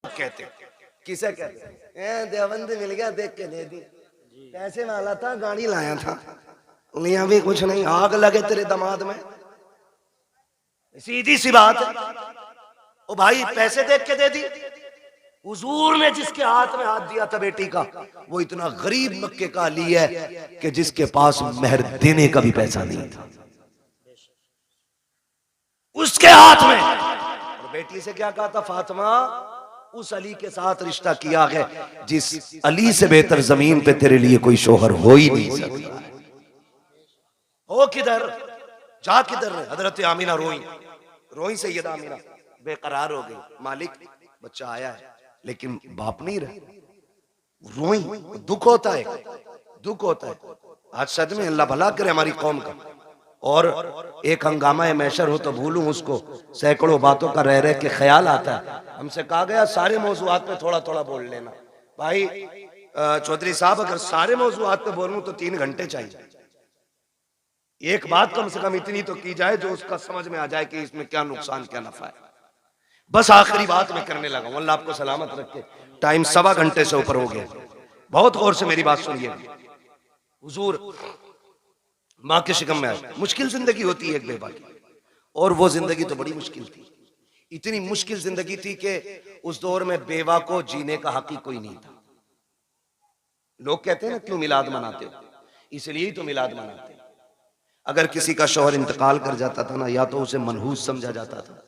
कहते किसे कहते हैं? देवबंद मिल गया देख के दे दी, पैसे वाला था गाड़ी लाया था, यहाँ भी कुछ नहीं, आग लगे तेरे दामाद में। सीधी सी बात है। ओ भाई पैसे देख के दे दी। हुजूर ने जिसके हाथ में हाथ दिया था बेटी का, वो इतना गरीब मक्के का अली है कि जिसके पास मेहर देने का भी पैसा नहीं था, उसके हाथ में। और बेटी से क्या कहा था? फातिमा उस अली के साथ रिश्ता किया है जिस अली से बेहतर जमीन पे तेरे लिए कोई शोहर हो ही नहीं सकता। हो किधर, जा किधर? हजरत आमीना रोई रोई, सैयदा आमीना बेकरार हो गई। मालिक बच्चा आया है लेकिन बाप नहीं रहे। रोई, दुख होता है, दुख होता है। आज सदमे, अल्लाह भला करे हमारी कौम का। और एक हंगामा मैशर हो तो भूलूं उसको, सैकड़ों बातों का रह रह के ख्याल आता है। हमसे कहा गया सारे मौजूआत पे थोड़ा थोड़ा बोल लेना। भाई चौधरी साहब, अगर सारे मौजूआत पे बोलूं तो 3 घंटे चाहिए। एक बात कम से कम इतनी तो की जाए जो उसका समझ में आ जाए कि इसमें क्या नुकसान क्या नफा है। बस आखिरी बात मैं करने लगा हूं, अल्लाह आपको सलामत रखे। टाइम 1.25 घंटे से ऊपर हो गया। बहुत गौर से मेरी बात सुनिए। हुजूर माँ के शिकम में आए, मुश्किल जिंदगी होती है एक बेवा की, और वो जिंदगी तो बड़ी मुश्किल थी। इतनी मुश्किल जिंदगी थी कि उस दौर में बेवा को जीने का हक ही कोई नहीं था। लोग कहते हैं ना क्यों मिलाद मनाते हो, इसलिए ही तो मिलाद मनाते हैं। अगर किसी का शौहर इंतकाल कर जाता था ना, या तो उसे मनहूस समझा जाता था,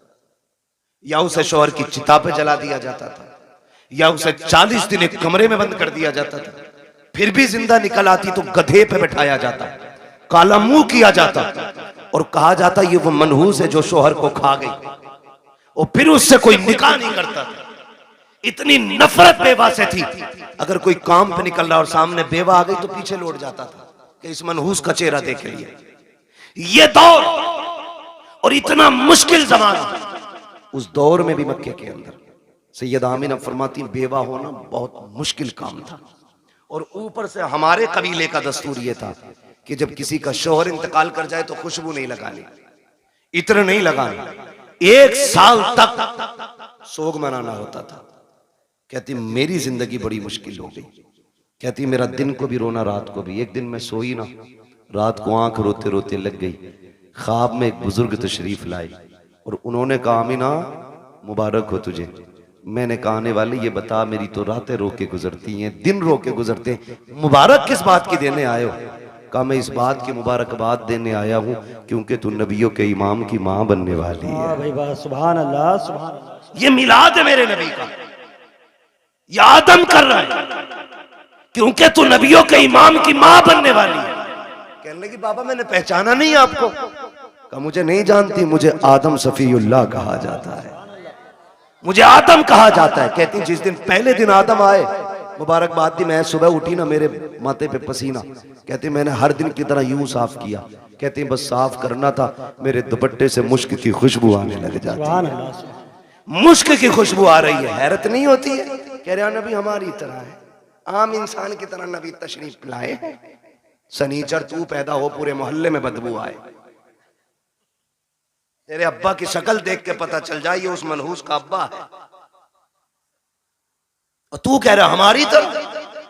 या उसे शौहर की चिता पे जला दिया जाता था, या उसे 40 दिन एक कमरे में बंद कर दिया जाता था। फिर भी जिंदा निकल आती तो गधे पे बैठाया जाता, काला मुंह किया जाता और कहा जाता ये वो मनहूस है जो शौहर को खा गई, और फिर उससे कोई निकाह नहीं करता था। इतनी नफरत बेवा से थी, अगर कोई काम पे निकल रहा और सामने बेवा आ गई तो पीछे लौट जाता था कि इस मनहूस का चेहरा देख लिए। ये दौर और इतना मुश्किल जमाना, उस दौर में भी मक्के के अंदर सैयद आमिना फरमाती बेवा होना बहुत मुश्किल काम था। और ऊपर से हमारे कबीले का दस्तूर ये था कि जब किसी का शौहर इंतकाल कर जाए तो खुशबू नहीं लगानी, इत्र नहीं लगाना, 1 साल तक सोग मनाना होता था। कहती मेरी जिंदगी बड़ी मुश्किल हो गई। कहती मेरा दिन को भी रोना, रात को भी। एक दिन मैं सोई ना, रात को आंख रोते रोते लग गई। ख्वाब में एक बुजुर्ग तशरीफ लाए और उन्होंने कहा आमिना मुबारक हो तुझे। मैंने कहा आने वाले ये बता, मेरी तो रातें रो के गुजरती हैं, दिन रो के गुजरते हैं, मुबारक किस बात की देने आए हो? कहा मैं इस बात की मुबारकबाद देने आया हूँ क्योंकि तू नबियों के इमाम की माँ बनने वाली है। भाई वाह, सुभान अल्लाह, सुभान अल्लाह। ये मिलाद है मेरे नबी का, ये आदम कर रहा है क्योंकि तू नबियों के इमाम की माँ बनने वाली है। कहने लगी बाबा मैंने पहचाना नहीं आपको। कहा मुझे नहीं जानती, मुझे आदम सफीउल्लाह कहा जाता है, मुझे आदम कहा जाता है। कहती जिस दिन पहले दिन आदम आए, मुबारकबाद दी, मैं सुबह उठी ना मेरे माथे पे पसीना। कहती मैंने हर दिन की तरह यूं साफ किया। कहती बस साफ करना था, मेरे दुपट्टे से मुश्क की खुशबू आने लग जाती। मुश्क की खुशबू आ रही है, हैरत नहीं होती है? कह रहा नबी हमारी तरह है, आम इंसान की तरह नबी तशरीफ लाए। सनीचर तू पैदा हो पूरे मोहल्ले में बदबू आए, तेरे अब्बा की शक्ल देख के पता चल जाए ये उस मनहूस का अब्बा है, और तू कह रहा हमारी तरह।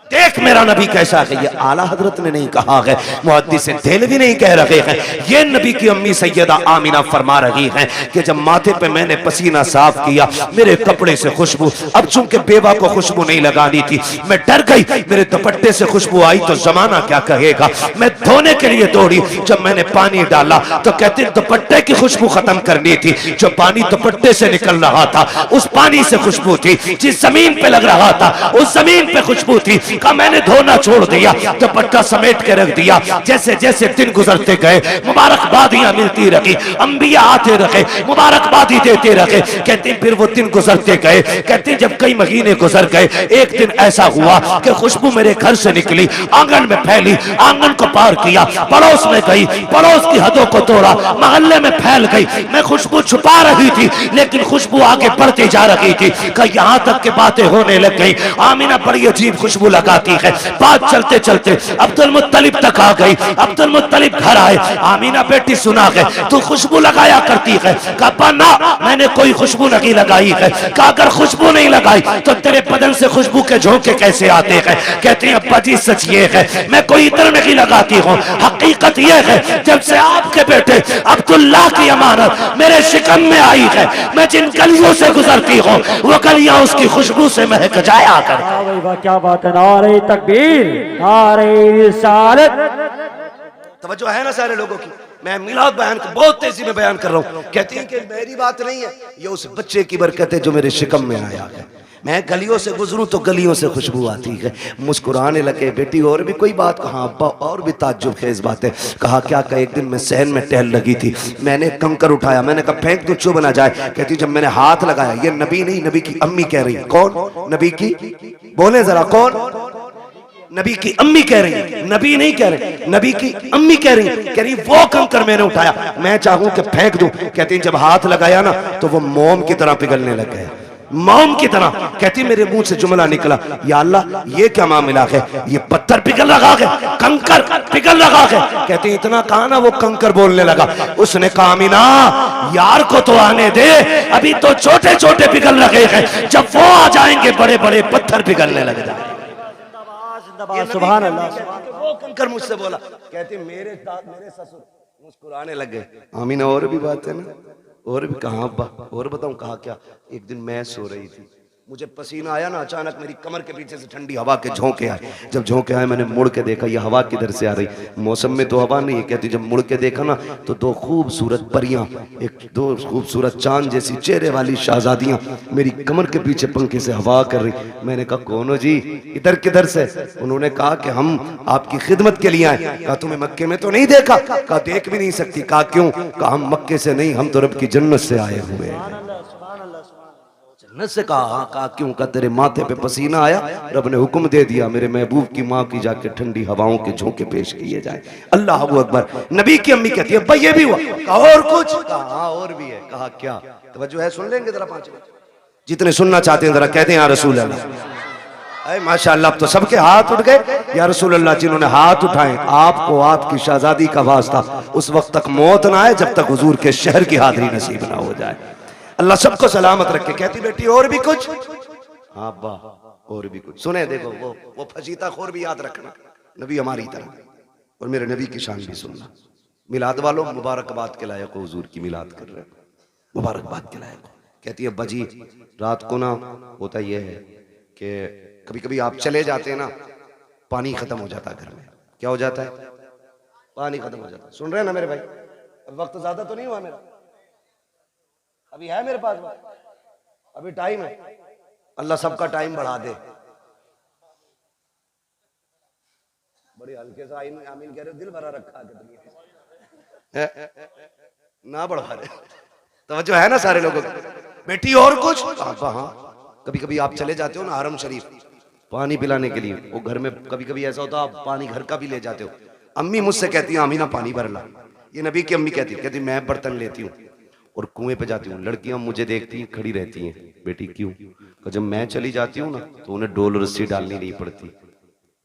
देख मेरा नबी कैसा है। ये आला हजरत ने नहीं कहा है, मुहद्दिस देहलवी नहीं कह रहे हैं, ये नबी की अम्मी सैयदा आमिना फरमा रही हैं कि जब माथे पे मैंने पसीना साफ किया, मेरे कपड़े से खुशबू, अब चूंकि बेवा को खुशबू नहीं लगानी थी, मैं डर गई, मेरे दुपट्टे से खुशबू आई तो जमाना क्या कहेगा। मैं धोने के लिए दौड़ी, जब मैंने पानी डाला तो कहते दुपट्टे की खुशबू खत्म करनी थी। जो पानी दुपट्टे से निकल रहा था उस पानी से खुशबू थी, जिस जमीन पे लग रहा था उस जमीन पे खुशबू थी। का मैंने धोना छोड़ दिया, दुपट्टा समेट के रख दिया। जैसे जैसे दिन गुजरते गए मुबारकबादियां मिलती रही, अंबिया आते रहे, मुबारकबादी देते रहे। कहते फिर वो दिन गुजरते गए। कहते जब कई महीने गुजर गए, एक दिन ऐसा हुआ कि खुशबू मेरे घर से निकली, आंगन में फैली, आंगन को पार किया, पड़ोस में गई, पड़ोस की हदों को तोड़ा, मोहल्ले में फैल गई। मैं खुशबू छुपा रही थी लेकिन खुशबू आगे बढ़ती जा रही थी कि यहाँ तक के बातें होने लग गई। आमिना बड़ी अजीब खुशबू लगाती है। बात चलते चलते अब्दुल मुत्तलिब तक आ गई। अब्दुल मुत्तलिब घर आए, आमिना बेटी सुना है तू खुशबू लगाया करती है। कहा ना मैंने कोई खुशबू नहीं लगाई है। कहा अगर खुशबू नहीं लगाई तो तेरे बदन से खुशबू के झोंके कैसे आते हैं? कहते हैं अब्बा जी सच ये है मैं कोई इत्र नहीं लगाती हूँ, हकीकत ये है जब से आपके बेटे अब्दुल्लाह की अमानत मेरे शिकम में आई है, मैं जिन गलियों से गुजरती हूँ वो गलियां उसकी खुशबू से महक जाया कर। क्या बात है, नारे तकबीर, नारे रिसालत। तवज्जो है ना सारे लोगों की? मैं मिलाद बयान को बहुत तेजी में बयान कर रहा हूँ। कहती है कि मेरी बात नहीं है, ये उस बच्चे की बरकत है जो मेरे शिकम में आया है। मैं गलियों से गुजरूं तो गलियों से खुशबू आती है। मुस्कुराने लगे। बेटी और भी कोई बात? कहा अब्बा और भी ताज्जुब खेज बात है। कहा क्या? का एक दिन मैं सहन में टहल लगी थी, मैंने कंकर उठाया, मैंने कहा फेंक तो चुभ ना जाए। कहती जब मैंने हाथ लगाया, ये नबी नहीं नबी की अम्मी कह रही। कौन? नबी की, बोले जरा कौन? नबी की अम्मी कह रही है, नबी नहीं कह रहे, नबी की अम्मी कह रही वो कंकर मैंने उठाया, मैं चाहूं कि फेंक दूं। कहती जब हाथ लगाया ना तो वो मोम की तरह पिघलने लग गया, मोम की तरह। कहती मेरे मुंह से जुमला निकला, या अल्लाह ये क्या मामला है, ये पत्थर पिघल रहा है, कंकर पिघल रहा है। कहती इतना कहा ना वो कंकर बोलने लगा। उसने कहा अमीना यार को तो आने दे, अभी तो छोटे छोटे पिघल रहे हैं, जब वो आ जाएंगे बड़े बड़े पत्थर पिघलने लग जाएंगे। सुभान अल्लाह। वो कंकर मुझसे बोला। कहती मेरे ससुर मुस्कुराने लग गए। आमीना और भी बात है ना, और भी कहा अब्बा, और बताऊं कहा क्या। एक दिन मैं सो रही थी, मुझे पसीना आया ना, अचानक मेरी कमर के पीछे से ठंडी हवा के झोंके आए। जब झोंके आए मैंने मुड़ के देखा, ये हवा किधर से आ रही, मौसम में तो हवा नहीं है। कहती जब मुड़ के देखा ना तो दो खूबसूरत परियां, दो खूबसूरत चांद जैसी चेहरे वाली शहजादियां मेरी कमर के पीछे पंखे से हवा कर रही। मैंने कहा कौन हो जी, इधर किधर से। उन्होंने कहा कि हम आपकी खिदमत के लिए आए। कहा तुम्हें मक्के में तो नहीं देखा। कहा देख भी नहीं सकती। कहा क्यों। कहा हम मक्के से नहीं, हम तो रब की जन्नत से आए हुए हैं। जन्नत से। कहा हाँ। कहा क्यों। का तेरे माथे पे पसीना आया, रब ने हुक्म दे दिया मेरे महबूब की माँ की जाके ठंडी हवाओं के झोंके पेश किए जाए। अल्लाह अकबर। नबी की अम्मी कहती है भाई ये भी हुआ। कहा और कुछ। कहा हाँ और भी है। कहा क्या। तवज्जो है, सुन लेंगे जरा 5 मिनट, जितने सुनना चाहते हैं जरा कहते हैं या रसूल अल्लाह। माशाअल्लाह, अब तो सबके हाथ उठ गए या रसूल अल्लाह। जिन्होंने हाथ उठाए आपको आपकी शहजादी का वास्ता उस वक्त तक मौत ना आए जब तक हुजूर के शहर की हाजिरी नसीब ना हो जाए। अल्लाह सबको सलामत रखे। कहती बेटी और भी कुछ। हाँ अब्बा और भी कुछ। सुने देखो वो फजीता खोर भी याद रखना, नबी हमारी तरह, और मेरे नबी की शान भी सुनना। मिलाद वालों मुबारकबाद के लायक हो, हुजूर की मिलाद कर रहे हो, मुबारकबाद के लायक हो। कहती है अब्बा जी रात को ना होता यह है कि कभी कभी आप चले जाते हैं ना, पानी खत्म हो जाता है घर में। क्या हो जाता है। पानी खत्म हो जाता है। सुन रहे हैं ना मेरे भाई, अब वक्त ज्यादा तो नहीं हुआ मेरा, अभी है मेरे पास वक्त, अभी टाइम है। अल्लाह सबका टाइम बढ़ा दे। बड़ी हल्के से आमीन कह रहे हो, दिल भरा रखा है ना बढ़ा रहे। तवज्जो है ना सारे लोगों की। बेटी और कुछ। हाँ कभी कभी आप चले जाते हो ना हरम शरीफ पानी पिलाने के लिए, वो घर में कभी कभी ऐसा होता आप पानी घर का भी ले जाते हो। अम्मी मुझसे कहती है आमीना पानी भर ला। ये नबी की अम्मी कहती मैं बर्तन लेती हूँ और कुएं पे जाती हूँ। लड़कियां मुझे देखती हैं खड़ी रहती हैं, बेटी क्यों। जब मैं चली जाती हूँ ना तो उन्हें डोल रस्सी डालनी नहीं पड़ती।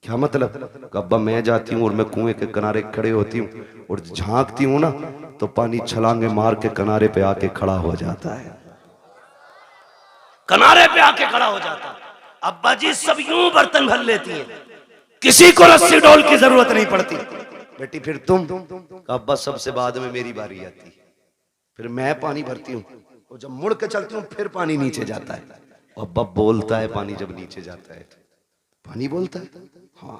क्या मतलब। अब्बा मैं जाती हूँ और मैं कुएं के किनारे खड़े होती हूँ और झांकती हूँ ना तो पानी छलांगे मार के किनारे पे आके खड़ा हो जाता है, किनारे पे आके खड़ा हो जाता है। अब्बा जी सब यूं बर्तन भर लेती हैं, किसी को रस्सी डोल की जरूरत नहीं पड़ती। बेटी फिर तुम। अब्बा सबसे बाद में मेरी बारी आती, फिर मैं पानी भरती हूँ और जब मुड़ के चलती हूँ फिर पानी नीचे जाता है। अब्बा बोलता है पानी जब नीचे जाता है तो पानी बोलता है। हाँ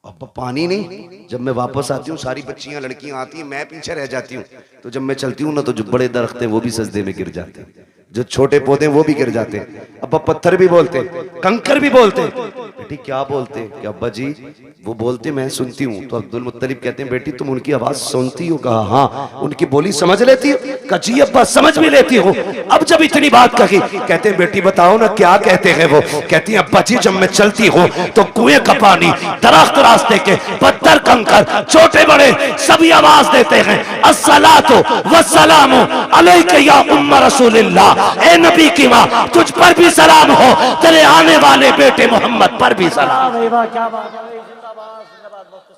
अब्बा पानी नहीं। जब मैं वापस आती हूँ सारी बच्चियां लड़कियां आती हैं, मैं पीछे रह जाती हूँ। तो जब मैं चलती हूँ ना तो जो बड़े दरख्त हैं वो भी सजदे में गिर जाते हैं, जो छोटे पौधे वो भी गिर जाते हैं। अब्बा पत्थर भी बोलते हैं, कंकर भी बोलते हैं। बेटी क्या बोलते हैं। कि अब्बा जी वो बोलते मैं सुनती हूँ। तो अब्दुल मुत्तलिब कहते हैं बेटी तुम उनकी आवाज सुनती हो। कहा हाँ। उनकी बोली समझ लेती हो। कहा जी अब्बा समझ भी लेती हो। अब जब इतनी बात कही कहते हैं बेटी बताओ ना क्या कहते हैं वो। कहती है अब्बा जी जब मैं चलती हूँ तो कुएं का पानी, दरख्त, रास्ते के पत्थर, कंकर, छोटे बड़े सभी आवाज देते हैं अस्सलातु वस्सलामु अलैका या उम्म रसूलिल्लाह। ए नबी की माँ तुझ पर भी सलाम हो, तेरे आने वाले बेटे मोहम्मद पर भी सलाम।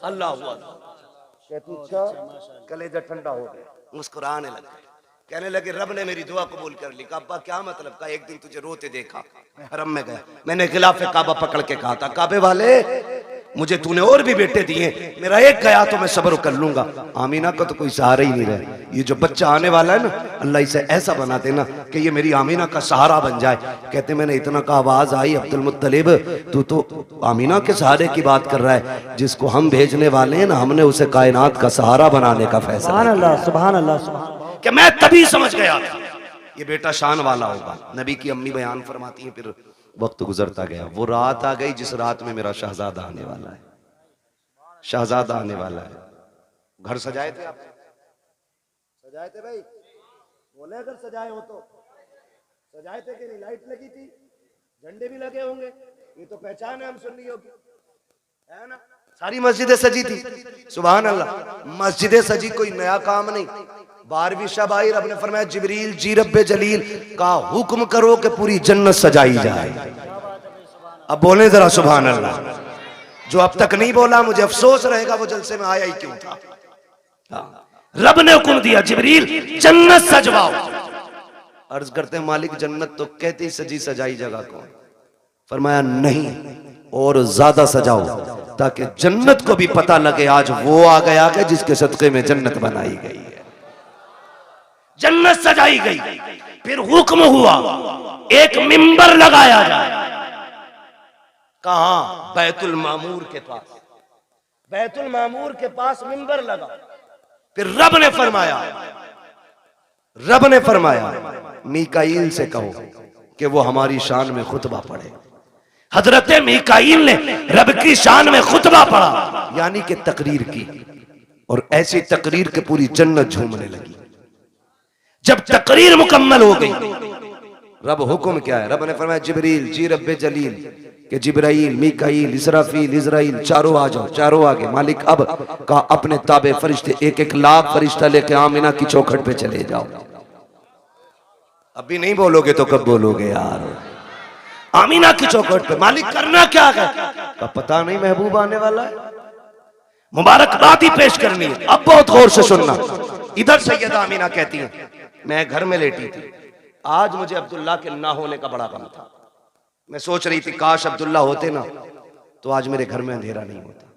अल्लाह कलेजा ठंडा हो गया, मुस्कुराने लगे, कहने लगे रब ने मेरी दुआ कबूल कर ली। अब्बा क्या मतलब। का एक दिन तुझे रोते देखा, मैं हरम में गया, मैंने खिलाफे काबा पकड़ के कहा था काबे वाले मुझे तूने और भी बेटे दिए, मेरा एक गया तो मैं सब्र कर लूंगा। आमीना का तो कोई सहारा ही नहीं रहा। ये जो बच्चा आने वाला है ना अल्लाह इसे ऐसा बना देना कि ये मेरी आमीना का सहारा बन जाए। कहते मैंने इतना का आवाज आई अब्दुल मुत्तलिब तू तो आमीना के सहारे की बात कर रहा है, जिसको हम भेजने वाले हैं ना हमने उसे कायनात का सहारा बनाने का फैसला। सुभान अल्लाह सुभान अल्लाह सुभान। कि मैं तभी समझ गया था ये बेटा शान वाला होगा। नबी की अम्मी बयान फरमाती हैं फिर वक्त गुजरता गया, वो रात आ गई जिस रात में मेरा शहजादा आने वाला है, शहजादा आने वाला है। घर सजाए थे आप, सजाए थे भाई, बोले अगर सजाए हो तो सजाए थे कि नहीं। लाइट लगी थी, झंडे भी लगे होंगे, ये तो पहचान है हम सुन्नियों की। है ना? सारी मस्जिदें सजी थी। सुभान अल्लाह। मस्जिदें सजी कोई नया काम नहीं। 12वीं शब आई, रब ने फरमाया जिब्रील जी रब्बे जलील का हुक्म करो कि पूरी जन्नत सजाई जाए। अब बोले जरा सुभान अल्लाह। जो अब तक नहीं बोला मुझे अफसोस रहेगा, वो जलसे में आया ही क्यों था। रब ने हुक्म दिया जिब्रील जन्नत सजवाओ। अर्ज करते हैं मालिक जन्नत तो कहते ही सजी सजाई जगह कौन? फरमाया नहीं, और ज्यादा सजाओ ताकि जन्नत को भी पता लगे आज वो आ गया कि जिसके सदके में जन्नत बनाई गई है। जन्नत सजाई गई। फिर हुक्म हुआ एक मिंबर लगाया जाए। कहां? बैतुल मामूर के पास। बैतुल मामूर के पास मिंबर लगा। फिर रब ने फरमाया मीकाईल से कहो कि वो हमारी शान में खुतबा पढ़े। हजरत मीकाईल ने रब की शान में खुतबा पढ़ा, यानी कि तकरीर की, और ऐसी तकरीर के पूरी जन्नत झूमने लगी। जब तकरीर मुकम्मल हो गई, रब हुक्म क्या है? रब ने फरमाया जिब्रील जी रब्बे जलील कि जिब्राइल, मीकाईल, इसराफील, इजराइल चारों आ जाओ। चारों आगे। मालिक अब का अपने ताबे फरिश्ते 1-1 लाख फरिश्ता लेके आमिना की चौखट पे चले जाओ। अभी नहीं बोलोगे तो कब बोलोगे यार? आमिना की चौखट पे। मालिक करना क्या है? का पता नहीं, महबूब आने वाला है, मुबारकबादी पेश करनी है। अब बहुत गौर से सुनना। इधर सैयदा आमिना कहती है मैं घर में लेटी थी, आज मुझे अब्दुल्ला के ना होने का बड़ा गम था। मैं सोच रही थी काश अब्दुल्ला होते ना तो आज मेरे घर में अंधेरा नहीं होता।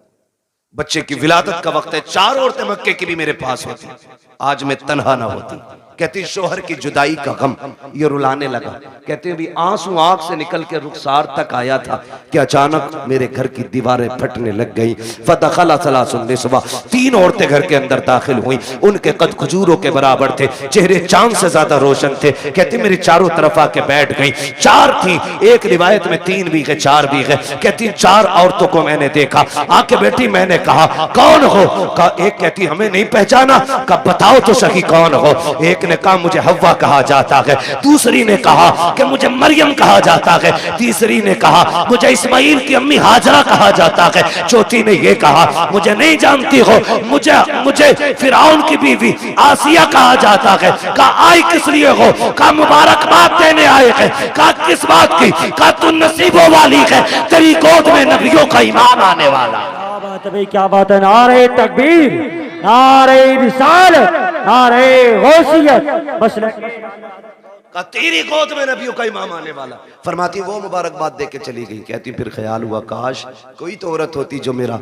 बच्चे की विलादत का वक्त है, 4 औरतें मक्के की भी मेरे पास होती, आज मैं तन्हा ना होती। कहती शोहर की जुदाई का गम ये रुलाने लगा। कहते भी आंसू आंख से निकल के रुखसार तक आया था कि अचानक मेरे घर की दीवारें फटने लग गई। फदखला सलासुन निस्वा, 3 औरतें घर के अंदर दाखिल हुई। उनके कद खजूरों के बराबर थे, चेहरे चांद से ज्यादा रोशन थे। कहती मेरी चारों तरफ आके बैठ गई। 4 थी, एक रिवायत में 3 भी है, 4 भी है। कहती 4 औरतों को मैंने देखा, आके बैठी। मैंने कहा कौन हो? का एक कहती हमें नहीं पहचाना। का बताओ तो सही कौन हो? एक ने कहा मुझे हव्वा कहा जाता है, दूसरी ने कहा कि मुझे मरियम कहा जाता है, तीसरी ने कहा मुझे इस्माइल की अम्मी हाजरा कहा जाता है, चौथी ने यह कहा मुझे नहीं जानती हो, मुझे फिरौन की बीवी आसिया कहा जाता है। कहा आई किस लिए हो? कहा मुबारकबाद देने आए हैं। कहा किस बात की? कहा तू नसीबों वाली है, तेरी गोद में नबियों का इमाम आने वाला। क्या बात है भाई, क्या बात है। नारे तकबीर, नारे रिसालत, नारे गौसियत, बस का तेरी गोद में नबियों का इमाम आने वाला। फरमाती वो मुबारकबाद दे के चली गई। कहती फिर ख्याल हुआ काश कोई तो औरत होती जो मेरा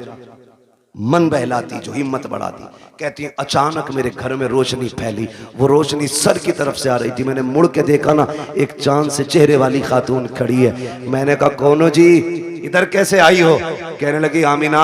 मन बहलाती, जो हिम्मत बढ़ाती। कहती है अचानक मेरे घर में रोशनी फैली, वो रोशनी सर की तरफ से आ रही थी। मैंने मुड़ के देखा ना, एक चांद से चेहरे वाली खातून खड़ी है। मैंने कहा कौन हो जी, इधर कैसे आई हो? कहने लगी आमिना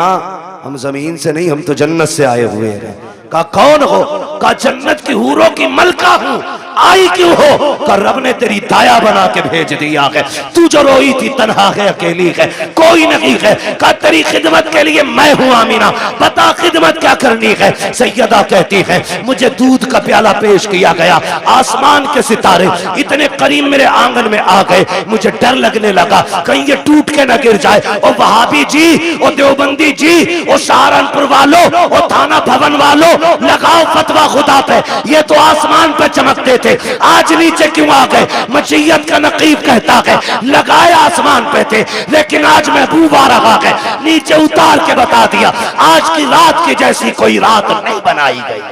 हम जमीन से नहीं, हम तो जन्नत से आए हुए हैं। कहा कौन हो? कहा जन्नत की हूरों की मलका हूं। आई क्यों हो? का रब ने तेरी दाया बना के भेज दिया है। तू जो रोई थी तन्हा है, अकेली है, कोई नहीं है। का तेरी खिदमत के लिए मैं हूं आमिना, बता खिदमत क्या करनी है? सैयदा कहती है मुझे दूध का प्याला पेश किया गया, आसमान के सितारे इतने करीब मेरे आंगन में आ गए, मुझे डर लगने लगा कहीं ये टूट के न गिर जाए। ओ वहाबी जी, ओ देवबंदी जी, ओ सहारनपुर वालों, ओ थाना भवन वालों, लगाओ फतवा खुदा पे। ये तो आसमान पे चमकते थे, आज नीचे क्यों आ गए? मशीयत का नकीब कहता है लगाए आसमान पे थे, लेकिन आज महबूब आ रहा है, नीचे उतार के बता दिया आज की रात की जैसी कोई रात नहीं बनाई गई।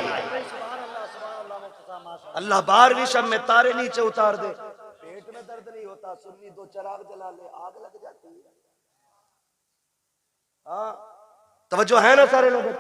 अल्लाह 12वीं शब में तारे नीचे उतार दे, पेट में दर्द नहीं होता, सुन्नी 2 चिराग जला ले आग लग जाती है। हाँ तवज्जो है ना सारे लोग?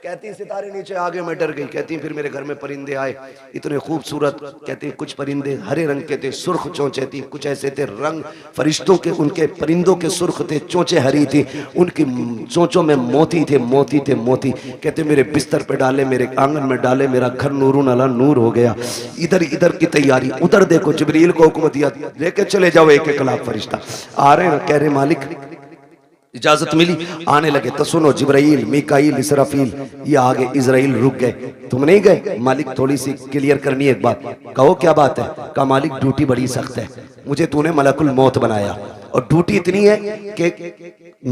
कहती सितारे नीचे आगे मैं डर गई। कहती फिर मेरे घर में परिंदे आए, इतने खूबसूरत। कहती कुछ परिंदे हरे रंग के थे, सुर्ख चोंचे थी, कुछ ऐसे थे रंग फरिश्तों के, उनके परिंदों के सुर्ख थे, चोंचे हरी थी, उनकी चोंचों में मोती थे, मोती थे मोती। कहते मेरे बिस्तर पे डाले, मेरे आंगन में डाले, मेरा घर नूरुन अला नूर हो गया। इधर इधर की तैयारी, उधर देखो जिब्रील को हुक्म दिया लेके चले जाओ 1-1 लाख फरिश्ता। आ रहे हैं, कह रहे मालिक इजाजत मिली, आने लगे। तो सुनो जिब्राइल, मीकाईल, इसराफील ये आगे, इजराइल रुक गए। तुम नहीं गए? मालिक थोड़ी सी क्लियर करनी है एक बात। कहो क्या बात है? कहा मालिक ड्यूटी बड़ी सख्त है, मुझे तूने मलकुल मौत बनाया, और ड्यूटी इतनी है कि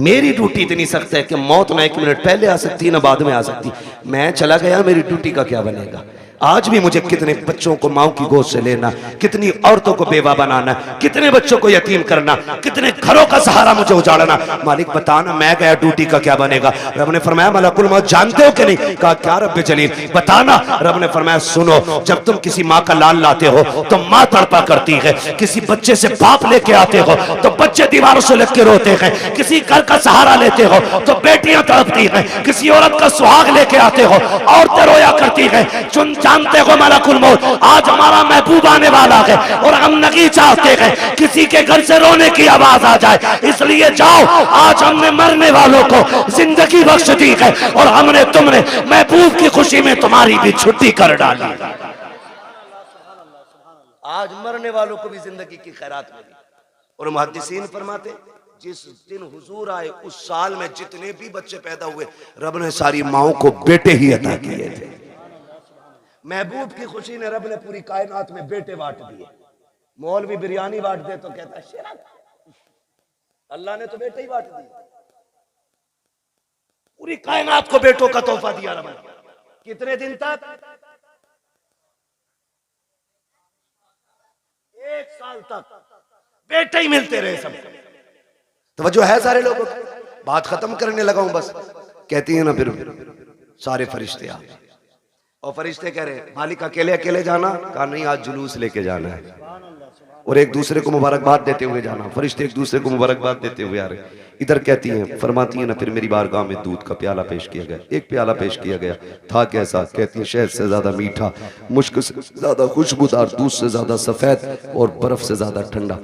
मेरी ड्यूटी इतनी सख्त है कि मौत ना 1 मिनट पहले आ सकती है ना बाद में आ सकती। मैं चला गया, मेरी ड्यूटी का क्या बनेगा? आज भी मुझे कितने बच्चों को माओ की गोद से लेना, कितनी औरतों को बेवा बनाना, कितने बच्चों को यतीम करना, कितने घरों का सहारा मुझे उजाड़ना। मालिक बताना, मैं गया ड्यूटी का क्या बनेगा? रब ने फरमाया मलकुल मौत जानते हो कि नहीं? कहा क्या रब जलील बताना। रब ने फरमाया सुनो, जब तुम किसी माँ का लाल लाते हो तो माँ तड़पा करती है, किसी बच्चे से बाप लेके आते हो तो बच्चे दीवारों से लग के रोते हैं, किसी घर का सहारा लेते हो तो बेटियां तड़पती हैं, किसी औरत का सुहाग लेके आते हो औरतें रोया करती हैं। जानते हो मलकुल मौत आज हमारा महबूब आने वाला है और हम नहीं चाहते हैं किसी के घर से रोने की आवाज आ जाए, इसलिए जाओ, आज हमने मरने वालों को जिंदगी बख्श दी है और हमने तुमने महबूब की खुशी में तुम्हारी भी छुट्टी कर डाली। आज मरने वालों को भी जिंदगी की खैरात मिली। और मुहद्दिसीन फरमाते जिस दिन हुजूर आए उस साल में जितने भी बच्चे पैदा हुए रब ने सारी माओं को बेटे ही अता किए थे। महबूब की खुशी ने रब ने पूरी कायनात में बेटे बांट दिए। मौलवी बिरयानी बांट दे तो कहता है शेरा, अल्लाह ने तो बेटे ही बांट दिए। पूरी कायनात को बेटों का तोहफा दिया रब ने। कितने दिन तक? 1 साल तक बेटे ही मिलते रहे सबको। तवज्जो है सारे लोगों की? बात खत्म करने लगा हूं बस। कहती है ना फिर सारे फरिश्ते आ, और फरिश्ते कह रहे मालिक अकेले अकेले जाना? कहा नहीं, आज जुलूस लेके जाना है और एक दूसरे को मुबारकबाद देते हुए जाना। फरिश्ते एक दूसरे को मुबारकबाद देते हुए आ रहे। इधर कहती हैं, फरमाती है ना फिर मेरी बारगाह में दूध का प्याला पेश किया गया। एक प्याला पेश किया गया, था कैसा? कहती है शहद से ज्यादा मीठा, मुश्क से ज्यादा खुशबूदार, दूध से ज्यादा सफेद और बर्फ से ज्यादा ठंडा।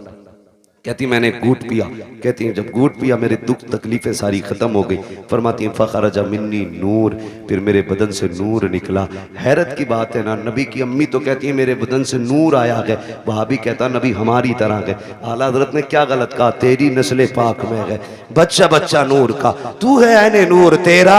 कहती मैंने घूट पिया। कहती हैं जब घूट पिया मेरे दुख तकलीफें सारी खत्म हो गई। फरमाती हैं फखरजा मिन्नी नूर, फिर मेरे बदन से नूर निकला। हैरत की बात है ना, नबी की अम्मी तो कहती है मेरे बदन से नूर आया है, वहाबी कहता नबी हमारी तरह है। आला हज़रत ने क्या गलत कहा? तेरी नस्ल पाक में है, बच्चा बच्चा नूर का, तू है ऐने नूर, तेरा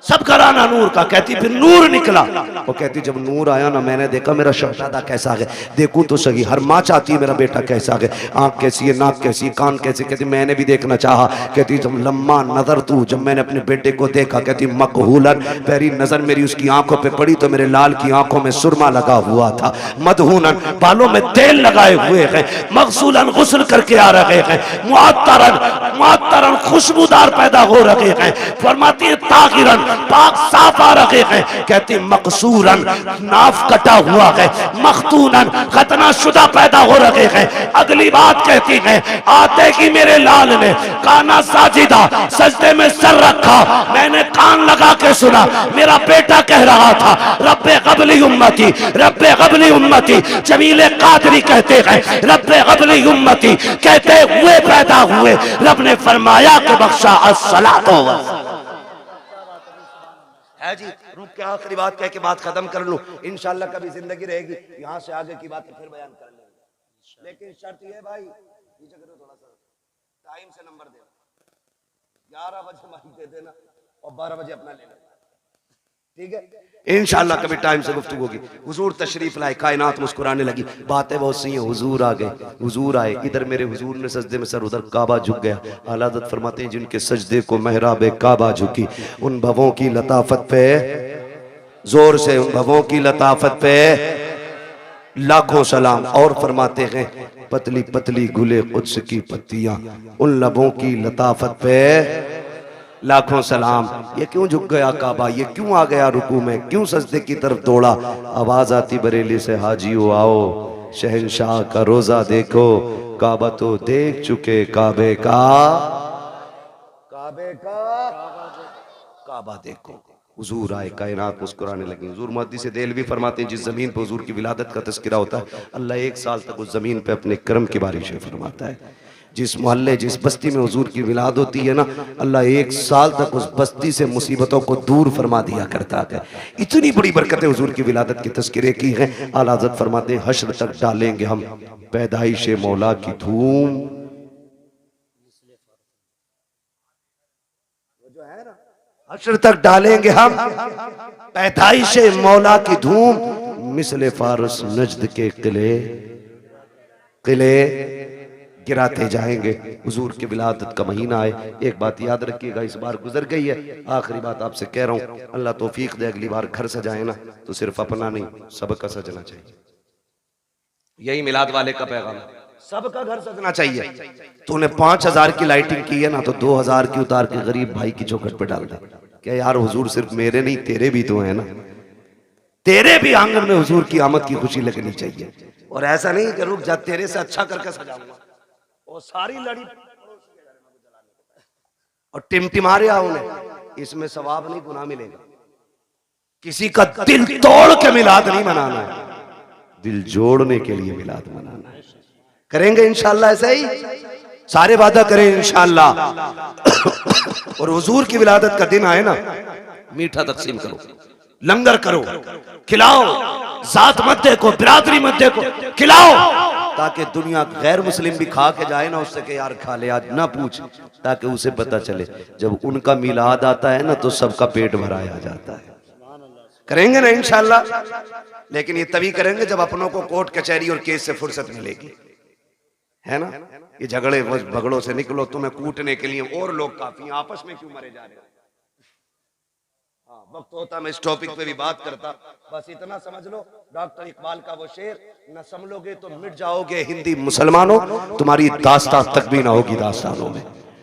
सब घराना नूर का। कहती फिर नूर निकला। वो कहती जब नूर आया ना मैंने देखा मेरा शहजादा कैसा है, देखूं तो सही। हर माँ चाहती है मेरा बेटा कैसा है, आंख कैसी है, नाक कैसी, कान कैसे। कहती मैंने भी देखना चाहा। कहती जब लम्मा नजर तू, जब मैंने अपने बेटे को देखा, कहती मकहूलन, पहली नजर मेरी उसकी आंखों पे पड़ी तो मेरे लाल की आंखों में सुरमा लगा हुआ था। मदहूनन, बालों में तेल लगाए हुए हैं। मगसूलन, गुस्ल करके आ रहे हैं। मुअत्तरन, मुअत्तरन, खुशबूदार पैदा हो रहे हैं। फरमाती है ताहिरन, पाक साफ आ रहे हैं। कहती मकसूरन, नाफ कटा हुआ है। मखतूनन, खतना शुदा पैदा हो रहे हैं। अगली बात कहती है आते ही मेरे लाल ने काना साजिदा, सजदे में सर रखा। मैंने कान लगा के सुना, मेरा बेटा कह रहा था रब्बे क़ब्ली उम्मती, रब्बे क़ब्ली उम्मती। जमीले कादरी कहते हैं रब्बे क़ब्ली उम्मती, कहते हुए पैदा हुए। रब ने फरमाया कि बख्शा अस्सलातो है जी। रुक के आखिरी बात कह के बात खत्म कर लूं, इंशाल्लाह कभी जिंदगी रहेगी यहां से आगे की बातें फिर बयान कर लेंगे। लेकिन शर्त ये भाई, नीचे करो थोड़ा सा, टाइम से नंबर देना। 11 बजे माइक दे देना और 12 बजे अपना ले लेना, ठीक है? इंशाल्लाह कभी टाइम से गुफ्तगू होगी। हुजूर तशरीफ लाए, कायनात मुस्कुराने लगी। बातें बहुत सी हैं। हुजूर आ गए, हुजूर आए, इधर मेरे हुजूर ने सजदे में सर, उधर काबा झुक गया। आला हज़रत फरमाते हैं जिनके सजदे को महराबे काबा झुकी, उन भवों की लताफत पे, जोर से, उन भवों की लताफत पे लाखों सलाम। और फरमाते हैं पतली पतली गुले कुद्स की पत्तियां, उन लबों की लताफत पे लाखों सलाम। ये क्यों झुक गया काबा, ये क्यों आ गया रुकू में, क्यों सजदे की तरफ दौड़ा? आवाज आती बरेली से हाजियो आओ, शहंशाह का रोजा देखो। काबा तो देख चुके, काबे का, काबे का काबा देखो। हुजूर आए, कायनात मुस्कुराने लगी। हुजूर मुहद्दिस देलवी फरमाते हैं जिस जमीन पर हुजूर की विलादत का तज़किरा होता है अल्लाह 1 साल तक उस जमीन पे अपने करम की बारिशें फरमाता है। जिस मोहल्ले, जिस बस्ती में हुजूर की विलादत होती है ना, अल्लाह 1 साल तक उस बस्ती से मुसीबतों को दूर फरमा दिया करता है। इतनी बड़ी बरकतें हुजूर की विलादत के तज़किरे की हैं। आला हज़रत फरमाते हैं हश्र तक डालेंगे हम पैदाइश मौला की धूम। हश्र तक डालेंगे हम पैदाइश मौला की धूम। मिसले फारस नजद के किले, किले गिराते जाएंगे। हुजूर की विलादत का महीना है। एक बात याद रखिएगा, इस बार गुजर गई है, आखिरी बात आपसे कह रहा हूँ, अल्लाह तौफीक दे अगली बार घर सजाए ना तो सिर्फ अपना नहीं सबका सजना चाहिए। यही मिलाद वाले का पैगाम है, सबका घर सजना चाहिए। तूने 5,000 की लाइटिंग की है ना तो 2,000 की उतार के गरीब भाई की चौखट पे डाल दे। क्या यार, हुजूर सिर्फ मेरे नहीं तेरे भी तो है ना, तेरे भी आंगन में हुजूर की आमद की खुशी लगनी चाहिए। और ऐसा नहीं कि रुक जा तेरे से अच्छा करके सजाऊंगा, वो सारी लड़ी और टिमटिमा रहा उन्हें, इसमें सवाब नहीं गुनाह मिलेगा। किसी का दिल तोड़ के मिलाद नहीं मनाना है, दिल जोड़ने के लिए मिलाद मनाना है। करेंगे इंशाल्लाह ऐसा ही, सारे वादा करें इंशाल्लाह। और हुजूर की विलादत का दिन आए ना, मीठा तकसीम करो, लंगर करो, खिलाओ, जात मत देखो, बिरादरी मत देखो, खिलाओ, ताकि दुनिया गैर मुस्लिम भी खा के जाए ना उससे कि यार खा ले आज, ना पूछ, ताकि उसे पता चले जब उनका मिलाद आता है ना तो सबका पेट भराया जाता है। करेंगे ना इंशाल्लाह, लेकिन ये तभी करेंगे जब अपनों को कोर्ट कचहरी और केस से फुर्सत मिलेगी, है ना। ये झगड़े भगड़ों से निकलो, तुम्हें कूटने के लिए और लोग काफी हैं, आपस में क्यों मरे जा रहे हो। हाँ, वक्त होता मैं इस टॉपिक पे भी बात करता, बस इतना समझ लो डॉक्टर इकबाल का वो शेर, न संभलोगे तो मिट जाओगे हिंदी मुसलमानों, तुम्हारी दास्तां तक भी ना होगी दास्तानों में।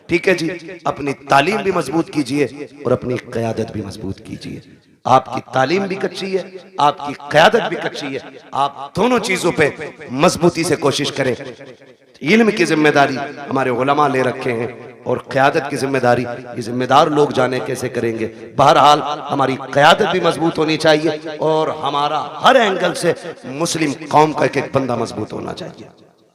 ठीक है जी, अपनी तालीम भी मजबूत कीजिए और अपनी क़यादत भी मजबूत कीजिए। आपकी तालीम भी कच्ची है, आपकी क़यादत भी कच्ची है, आप दोनों चीजों पे मजबूती से कोशिश करें। इल्म की जिम्मेदारी हमारे उलमा ले रखे हैं और क़यादत की जिम्मेदारी ये जिम्मेदार लोग जाने कैसे करेंगे। बहरहाल हमारी क़यादत भी मजबूत होनी चाहिए और हमारा हर एंगल से मुस्लिम कौम का एक एक बंदा मजबूत होना चाहिए।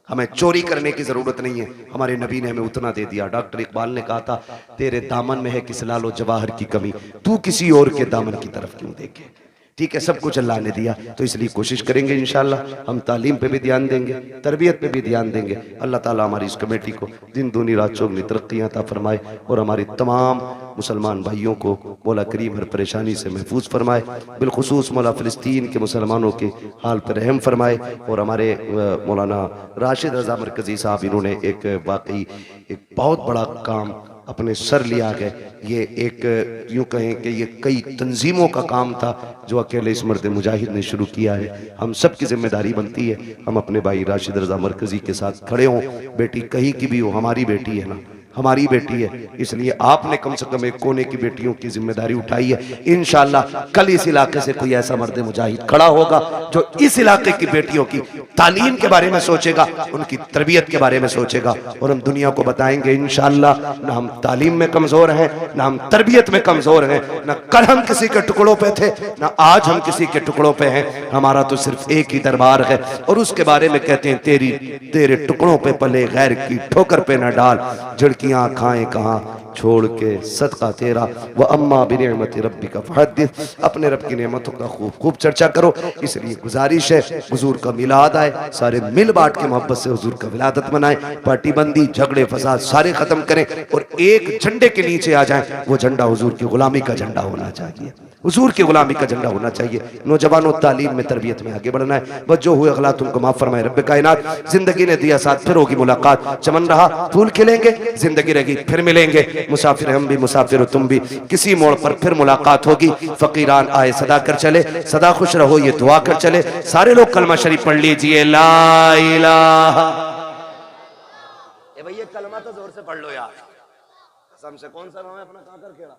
हमें चोरी करने की जरूरत नहीं है, हमारे नबी ने हमें उतना दे दिया। डॉक्टर इकबाल ने कहा था, तेरे दामन में है किस लालो जवाहर की कमी, तू किसी और के दामन की तरफ क्यों देखे। ठीक है, सब कुछ अल्लाह ने दिया, तो इसलिए कोशिश करेंगे इंशाल्लाह, हम तालीम पे भी ध्यान देंगे, तरबियत पे भी ध्यान देंगे। अल्लाह ताला हमारी इस कमेटी को दिन दूनी रात चौगनी तरक्कियां अता फरमाए और हमारी तमाम मुसलमान भाइयों को मौला करीम हर परेशानी से महफूज फरमाए, बिलखुसूस मौला फ़िलिस्तीन के मुसलमानों के हाल पर रहम फरमाए। और हमारे मौलाना राशिद रज़ा मरकज़ी साहब, इन्होंने एक वाकई एक बहुत बड़ा काम अपने सर लिया है। ये एक यूँ कहें कि ये कई तंजीमों का काम था जो अकेले इस मर्द मुजाहिद ने शुरू किया है। हम सब की जिम्मेदारी बनती है हम अपने भाई राशिद रज़ा मरकज़ी के साथ खड़े हों। बेटी कहीं की भी हो, हमारी बेटी है ना, हमारी बेटी है, इसलिए आपने कम से कम एक कोने की बेटियों की जिम्मेदारी उठाई है। इंशाल्लाह कल इस इलाके से कोई ऐसा मर्द मुजाहिद खड़ा होगा जो इस इलाके की बेटियों की तालीम के बारे में सोचेगा, उनकी तरबियत के बारे में सोचेगा, और हम दुनिया को बताएंगे इंशाल्लाह ना हम तालीम में कमजोर हैं, ना हम तरबियत में कमजोर हैं, ना कल हम किसी के टुकड़ों पे थे, ना आज हम किसी के टुकड़ों पे हैं। हमारा तो सिर्फ एक ही दरबार है और उसके बारे में कहते हैं, तेरे टुकड़ों पे पले गैर की ठोकर पे न डाल, झड़कियां खाएं कहाँ छोड़ के सदका तेरा, व अम्मा बिनिअमति रब्बिका फहद्दिस, अपने रब की नेमतों का खूब खूब चर्चा करो। इसलिए गुजारिश है, हुजूर का मिलाद आए, सारे मिल बांट के मोहब्बत से हुजूर का विलादत मनाएं, पार्टी बंदी झगड़े फसाद सारे खत्म करें और एक झंडे के नीचे आ जाएं। वो झंडा हुजूर की गुलामी का झंडा होना चाहिए, हुजूर की गुलामी का झंडा होना चाहिए। नौजवानों तालीम में तरबियत में आगे बढ़ना है। बच्चों हुए अगला तुमको माफ फरमाए रब्बे कायनात। जिंदगी ने दिया साथ, फिर होगी मुलाकात, चमन रहा फूल खिलेंगे, जिंदगी रहेगी फिर मिलेंगे। मुसाफिर हम भी, मुसाफिर तुम भी, किसी मोड़ पर फिर मुलाकात होगी। फकीरान आए सदा कर चले, सदा खुश रहो ये दुआ कर चले। सारे लोग कलमा शरीफ पढ़ लीजिए, ला इलाहा। भैया कलमा तो जोर से पढ़ लो यार, कसम से। कौन सा नाम है अपना, काकर खेड़ा?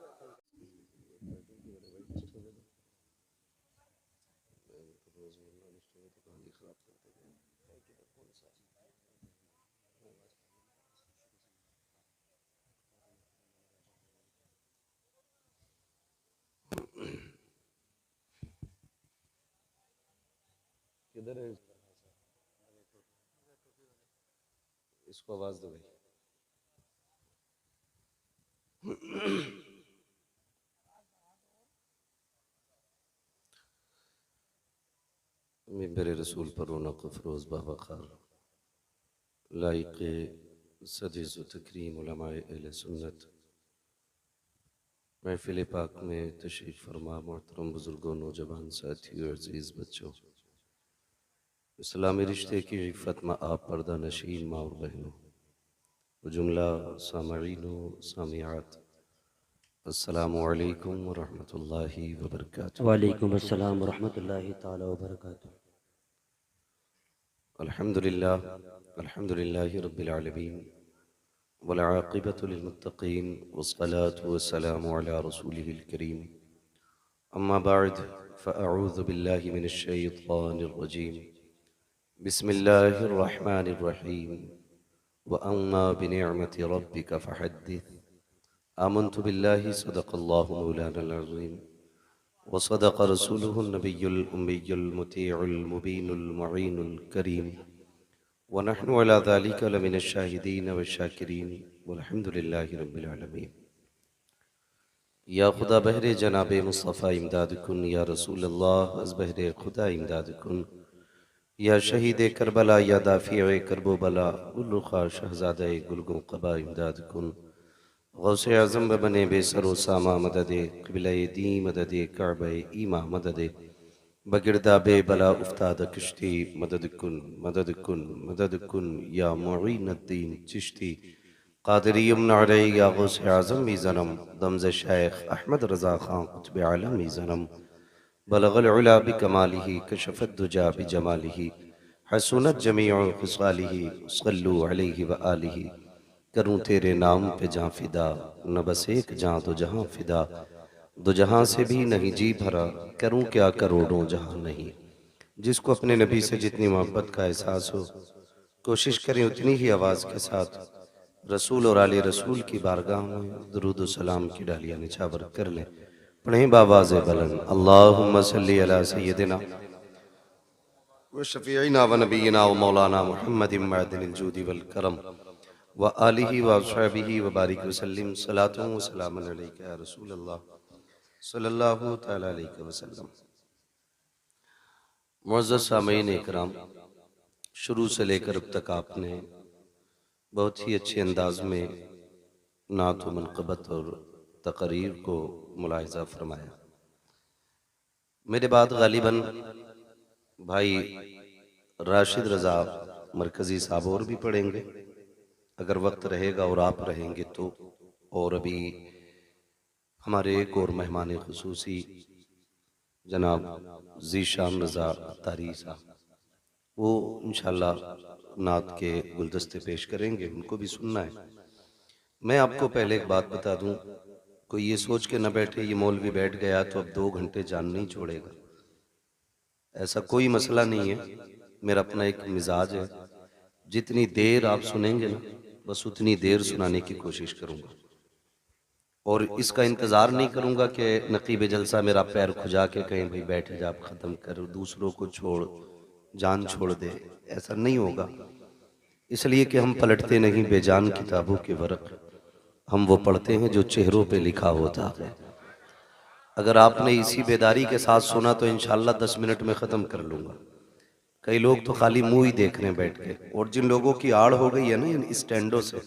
किधर है इसको आवाज दो भाई। मिंबर रसूल पर रौनक फरोज बावक़ार लाइक़ सदिज़ व तकरीम उलमाए अहले सुन्नत महफ़िल पाक में तशरीफ़ फरमा मोहतरम बुज़ुर्गों, नौजवान साथियों, अज़ीज़ बच्चों, इस्लामी रिश्ते की इफ़्फ़त में आप पर्दा नशीन माँ और बहनों, जुमला सामईन व सामियात, अस्सलामु अलैकुम व रहमतुल्लाहि व बरकातुहू। वालेकुम अस्सलाम रहमतुल्लाहि ताला व बरकातुहू। अल्हम्दुलिल्लाह, अल्हम्दुलिल्लाहि रब्बिल आलमीन, वल आक़िबतु लिल मुत्तक़ीन, वस्सलातु वस्सलामु अला रसूलिहिल करीम। अम्मा बअद, फ़अऊज़ु बिल्लाहि मिनश शैतानिर रजीम। बिस्मिल्लाहिर रहमानिर रहीम। व अम्मा बिनिअमति रब्बिका फ़हद्दिस। आमनतु बिल्लाहि सदक़ल्लाहु मौलानाल अज़ीम व सदक़ रसूलुहुन नबियुल उम्मियुल मुतीउल मुबीनुल मुईनुल करीम व नहनु अला ज़ालिका लमिनश शाहिदीन वश्शाकिरीन वल्हम्दुलिल्लाहि रब्बिल आलमीन। या खुदा बहरे जनाब मुस्तफ़ा इमदाद कुन, या रसूल अल्लाह अज़ बहरे खुदा इमदाद कुन, या शहीद करबला, या दाफ़िए करबो बला, गुलरुखा शहज़ादा गुलगो क़बा इमदाद कुन। गौसे आज़म बने बेसरो सामा मददे, क़िबला दी मददे, काबा ईमा मददे, बगिरदा बे बला उफ्ताद किश्ती, मदद कुन मदद कुन मदद कुन, या मुईनुद्दीन चिश्ती क़ादिरी यमनअ या गौसे आज़म मी ज़नम, दमज़ शेख अहमद रज़ा ख़ान क़ुत्ब आलम मी ज़नम, बलगल उला बिकमालिही कशफ़त दुजा बिजमालिही, हसूनत जमीउ ख़िसालिही, सल्लु अलैहि व आलिही। करूँ तेरे नाम पे जाँ फ़िदा, न बस एक जाँ दो जहाँ फ़िदा, दो जहाँ से भी नहीं जी भरा, करूँ क्या करोड़ों जहाँ नहीं। जिसको अपने नबी से जितनी मोहब्बत का एहसास हो, कोशिश करें उतनी ही आवाज़ के साथ रसूल और आले रसूल की बारगाह में दुरूद व सलाम की डालियाँ निछावर कर लें। पढ़ें बावाज़ बुलंद, अल्लाहुम्मा सल्ली अला सय्यदिना व शफ़ीइना व नबीना व मौलाना मुहम्मदिन मअदिनिल जूदि वल करम व आलिहि व अस्हाबिहि व बारिक वसल्लिम। सलातुन व सलामुन अलैका या रसूल अल्लाह सल्लल्लाहु तआला अलैहि वसल्लम। मुअज़्ज़ज़ सामीन इकराम, शुरू से लेकर अब तक आपने बहुत ही अच्छे अंदाज में नात व मनक़बत और तक़रीर को मुलाहिज़ा फरमाया। मेरे बाद गालिबन भाई राशिद रज़ा मरकज़ी साहब और भी पढ़ेंगे, अगर वक्त रहेगा और आप रहेंगे तो। और अभी हमारे एक और मेहमान खुसूसी जनाब ज़ीशान रज़ा तारी साहब, वो इंशाअल्लाह नात के गुलदस्ते पेश करेंगे, उनको भी सुनना है। मैं आपको पहले एक बात बता दूं, कोई ये सोच के न बैठे ये मौलवी बैठ गया तो अब 2 घंटे जान नहीं छोड़ेगा, ऐसा कोई मसला नहीं है। मेरा अपना एक मिजाज है, जितनी देर आप सुनेंगे ना बस उतनी देर सुनाने की कोशिश करूंगा, और इसका इंतज़ार नहीं करूंगा कि नकीब जलसा मेरा पैर खुजा के कहें भाई बैठ जा, आप ख़त्म कर, दूसरों को छोड़, जान छोड़ दे, ऐसा नहीं होगा। इसलिए कि हम पलटते नहीं बेजान किताबों के वर्क, हम वो पढ़ते हैं जो चेहरों पे लिखा होता है। अगर आपने इसी बेदारी के साथ सुना तो इंशाअल्लाह 10 मिनट में ख़त्म कर लूँगा। कई लोग तो खाली मुंह ही देख रहे हैं बैठ के, और जिन लोगों की आड़ हो गई है ना इन स्टैंडों से,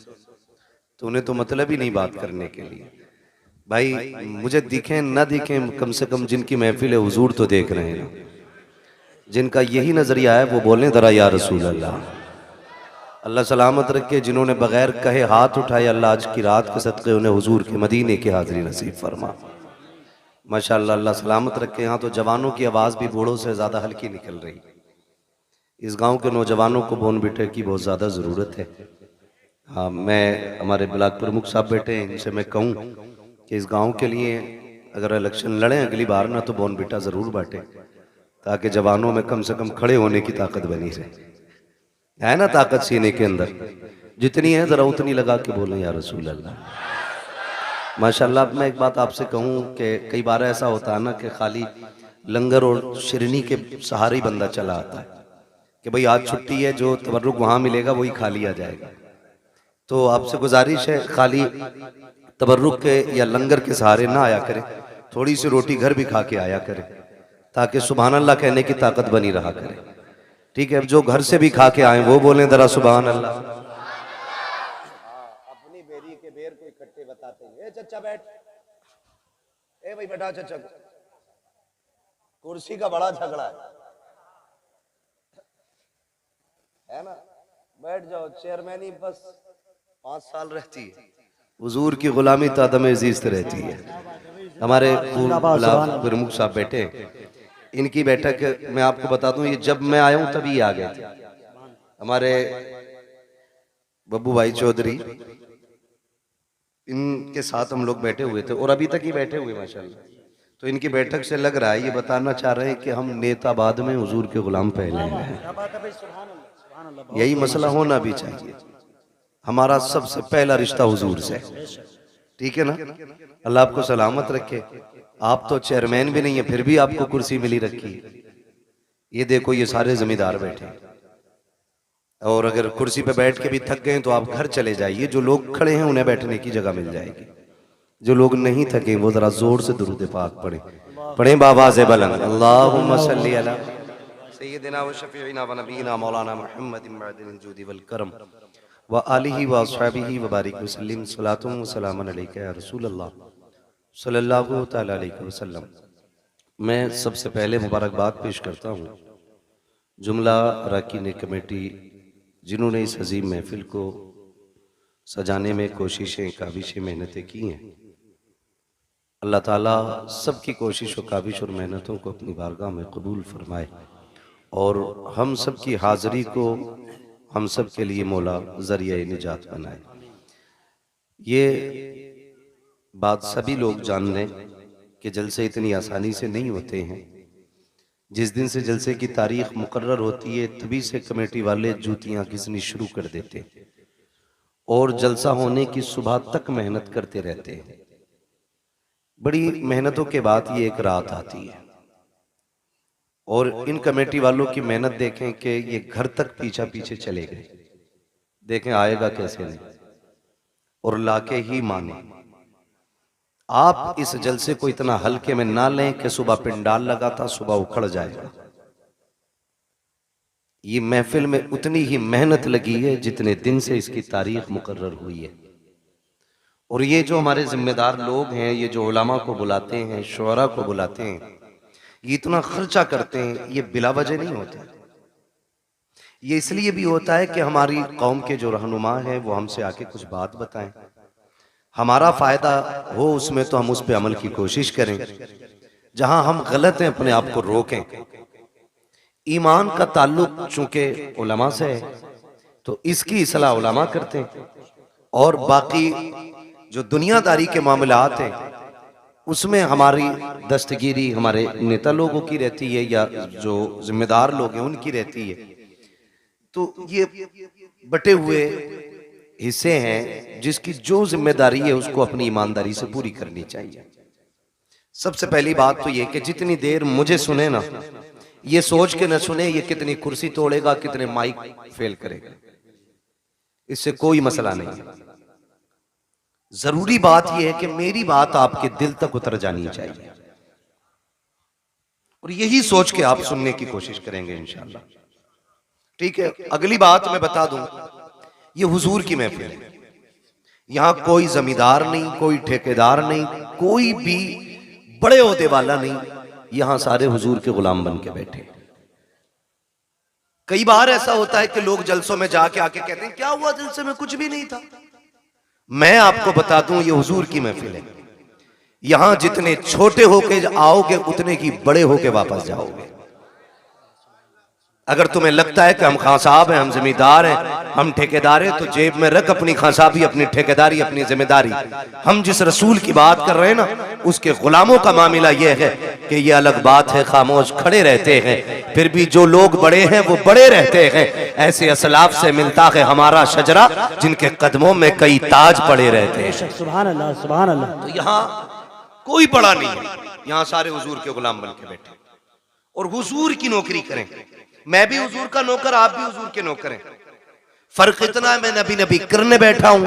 तो उन्हें तो मतलब ही नहीं बात करने के लिए। भाई मुझे दिखें ना दिखें, कम से कम जिनकी महफिल है हुजूर तो देख रहे हैं ना, जिनका यही नजरिया है वो बोलें ज़रा या रसूल अल्लाह। अल्लाह सलामत रखे, जिन्होंने बगैर कहे हाथ उठाए, अल्लाह आज की रात के सदक़े उन्हें हुजूर के मदीने की हाज़िरी नसीब फरमा। माशाअल्लाह, अल्लाह सलामत रखे। यहाँ तो जवानों की आवाज़ भी बूढ़ों से ज़्यादा हल्की निकल रही। इस गांव के नौजवानों को बोनविटा की बहुत ज़्यादा ज़रूरत है। हाँ, मैं हमारे ब्लॉक प्रमुख साहब बैठे हैं, इनसे मैं कहूँ कि इस गांव के लिए अगर इलेक्शन लड़ें अगली बार ना तो बोनविटा ज़रूर बांटें, ताकि जवानों में कम से कम खड़े होने की ताकत बनी रहे। है ना ताकत सीने के अंदर, जितनी है ज़रा उतनी लगा के बोलें या रसूल अल्लाह। माशाअल्लाह। अब मैं एक बात आपसे कहूँ कि कई बार ऐसा होता है ना कि खाली लंगर और शिरनी के सहारे ही बंदा चला आता है कि भाई आज छुट्टी है, जो तबर्रुक वहाँ मिलेगा वही खा लिया जाएगा। तो आपसे गुजारिश है खाली तबर्रुक के या लंगर के सहारे ना आया करें, थोड़ी सी रोटी घर भी खा के आया करें, ताकि सुभान अल्लाह कहने की ताकत बनी रहा करे। ठीक है, जो घर से भी खा के आए वो बोलें जरा सुभान अल्लाह। अपनी बेरी के बेर को इकट्ठे बताते हैं। ए चचा बैठ, ए भाई बैठा चचा, कुर्सी का बड़ा झगड़ा है ना, बैठ जाओ, चेयरमैन ही बस 5 साल रहती है। हुजूर की गुलामी तो आदम अजीज से रहती है। हमारे प्रमुख साहब बैठे, इनकी बैठक मैं आपको बता दूं, ये जब मैं आया हूं तभी आ गए थे हमारे बब्बू भाई चौधरी, इनके साथ हम लोग बैठे हुए थे और अभी तक ही बैठे हुए माशाल्लाह। तो इनकी बैठक से लग रहा है ये बताना चाह रहे हैं कि हम नेता बाद में हुजूर के गुलाम पहले हैं। यही मसला होना भी चाहिए। हमारा सबसे पहला रिश्ता हुजूर से, ठीक है ना। अल्लाह आपको सलामत रखे। आप तो चेयरमैन भी नहीं है फिर भी आपको कुर्सी मिली रखी। ये देखो ये सारे जमींदार बैठे, और अगर कुर्सी पे बैठ के भी थक गए तो आप घर चले जाइए। जो लोग खड़े हैं उन्हें बैठने की जगह मिल जाएगी। जो लोग नहीं थके वो जरा जोर से दुरूद पाक पढ़े, पढ़े बाबा से बुलंद अल्लाहुम्मा सल्ली अला सय्यिदिना व शफीइना व नबीना मौलाना मुहम्मदिन मअदिनिल जूदी वल करम व आलिहि व अस्हाबिहि व बारिक वसल्लम सलातुम व सलामुन अलैका या रसूल अल्लाह सल्लल्लाहु तआला अलैहि वसल्लम। मैं सबसे पहले मुबारकबाद पेश करता हूँ जुमला अरकान कमेटी जिन्होंने इस अजीम महफिल को सजाने में कोशिशें काबिशें मेहनतें की हैं। अल्लाह ताला सबकी कोशिश और काबिश और मेहनतों को अपनी बारगाह में कबूल फरमाए और हम सब की हाज़िरी को हम सब के लिए मौला ज़रिया निजात बनाए। ये बात सभी लोग जान लें कि जलसे इतनी आसानी से नहीं होते हैं। जिस दिन से जलसे की तारीख मुकर्रर होती है तभी से कमेटी वाले जूतियां घिसनी शुरू कर देते हैं और जलसा होने की सुबह तक मेहनत करते रहते हैं। बड़ी मेहनतों के बाद ये एक रात आती है और इन कमेटी वालों की मेहनत देखें कि ये घर तक पीछा पीछे चले गए। देखें आएगा कैसे नहीं, और लाके ही माने। आप इस जलसे को इतना हल्के में ना लें कि सुबह पिंडाल लगा था सुबह उखड़ जाएगा। ये महफिल में उतनी ही मेहनत लगी है जितने दिन से इसकी तारीख मुकर्रर हुई है। और ये जो हमारे जिम्मेदार लोग हैं, ये जो उलमा को बुलाते हैं, शुअरा को बुलाते हैं, ये इतना खर्चा करते हैं, ये बिला वजह नहीं होता। ये इसलिए भी होता है कि हमारी कौम के जो रहनुमा हैं वो हमसे आके कुछ बात बताएं, हमारा फायदा हो उसमें तो हम उस पर अमल की कोशिश करें। जहां हम गलत हैं अपने आप को रोकें। ईमान का ताल्लुक चूंकि उलमा से है तो इसकी इस्लाह उलमा करते हैं, और बाकी जो दुनियादारी के मामलात हैं उसमें हमारी दस्तगीरी हमारे नेता लोगों की रहती है या जो जिम्मेदार लोग हैं उनकी रहती है। तो ये बटे हुए हिस्से हैं जिसकी जो जिम्मेदारी है उसको अपनी ईमानदारी से पूरी करनी चाहिए। सबसे पहली बात तो ये कि जितनी देर मुझे सुने ना, ये सोच के न सुने ये कितनी कुर्सी तोड़ेगा, कितने माइक फेल करेगा, इससे कोई मसला नहीं है। जरूरी बात यह है कि मेरी बात आपके दिल तक उतर जानी चाहिए, और यही सोच के आप सुनने की कोशिश करेंगे इंशाअल्लाह। ठीक है, अगली बात मैं बता दूं, ये हुजूर की महफिल है। यहां कोई जमींदार नहीं, कोई ठेकेदार नहीं, कोई भी बड़े ओहदे वाला नहीं। यहां सारे हुजूर के गुलाम बन के बैठे। कई बार ऐसा होता है कि लोग जलसों में जाके आके कहते हैं क्या हुआ जलसे में, कुछ भी नहीं था। मैं आपको बता दूं ये हुजूर की महफिल है। यहां जितने छोटे होके आओगे उतने की बड़े होके वापस जाओगे। अगर तुम्हें लगता है कि हम खान साहब हैं, हम जिम्मेदार हैं, हम ठेकेदार हैं, तो जेब में रख अपनी खान साहबी, अपनी ठेकेदारी, अपनी जिम्मेदारी। हम जिस रसूल की बात कर रहे हैं ना, उसके गुलामों का मामला यह है कि ये अलग बात है खामोश खड़े रहते हैं, फिर भी जो लोग बड़े हैं वो बड़े रहते हैं। ऐसे असलाफ से मिलता है हमारा शजरा जिनके कदमों में कई ताज पड़े रहते हैं। सुभान अल्लाह, सुभान अल्लाह। तो यहाँ कोई बड़ा नहीं है, यहाँ सारे हुजूर के गुलाम बन के बैठे और हुजूर की नौकरी करें। मैं भी हुजूर का नौकर, आप भी हुजूर के नौकर हैं। फर्क इतना है मैं नबी नबी करने बैठा हूं,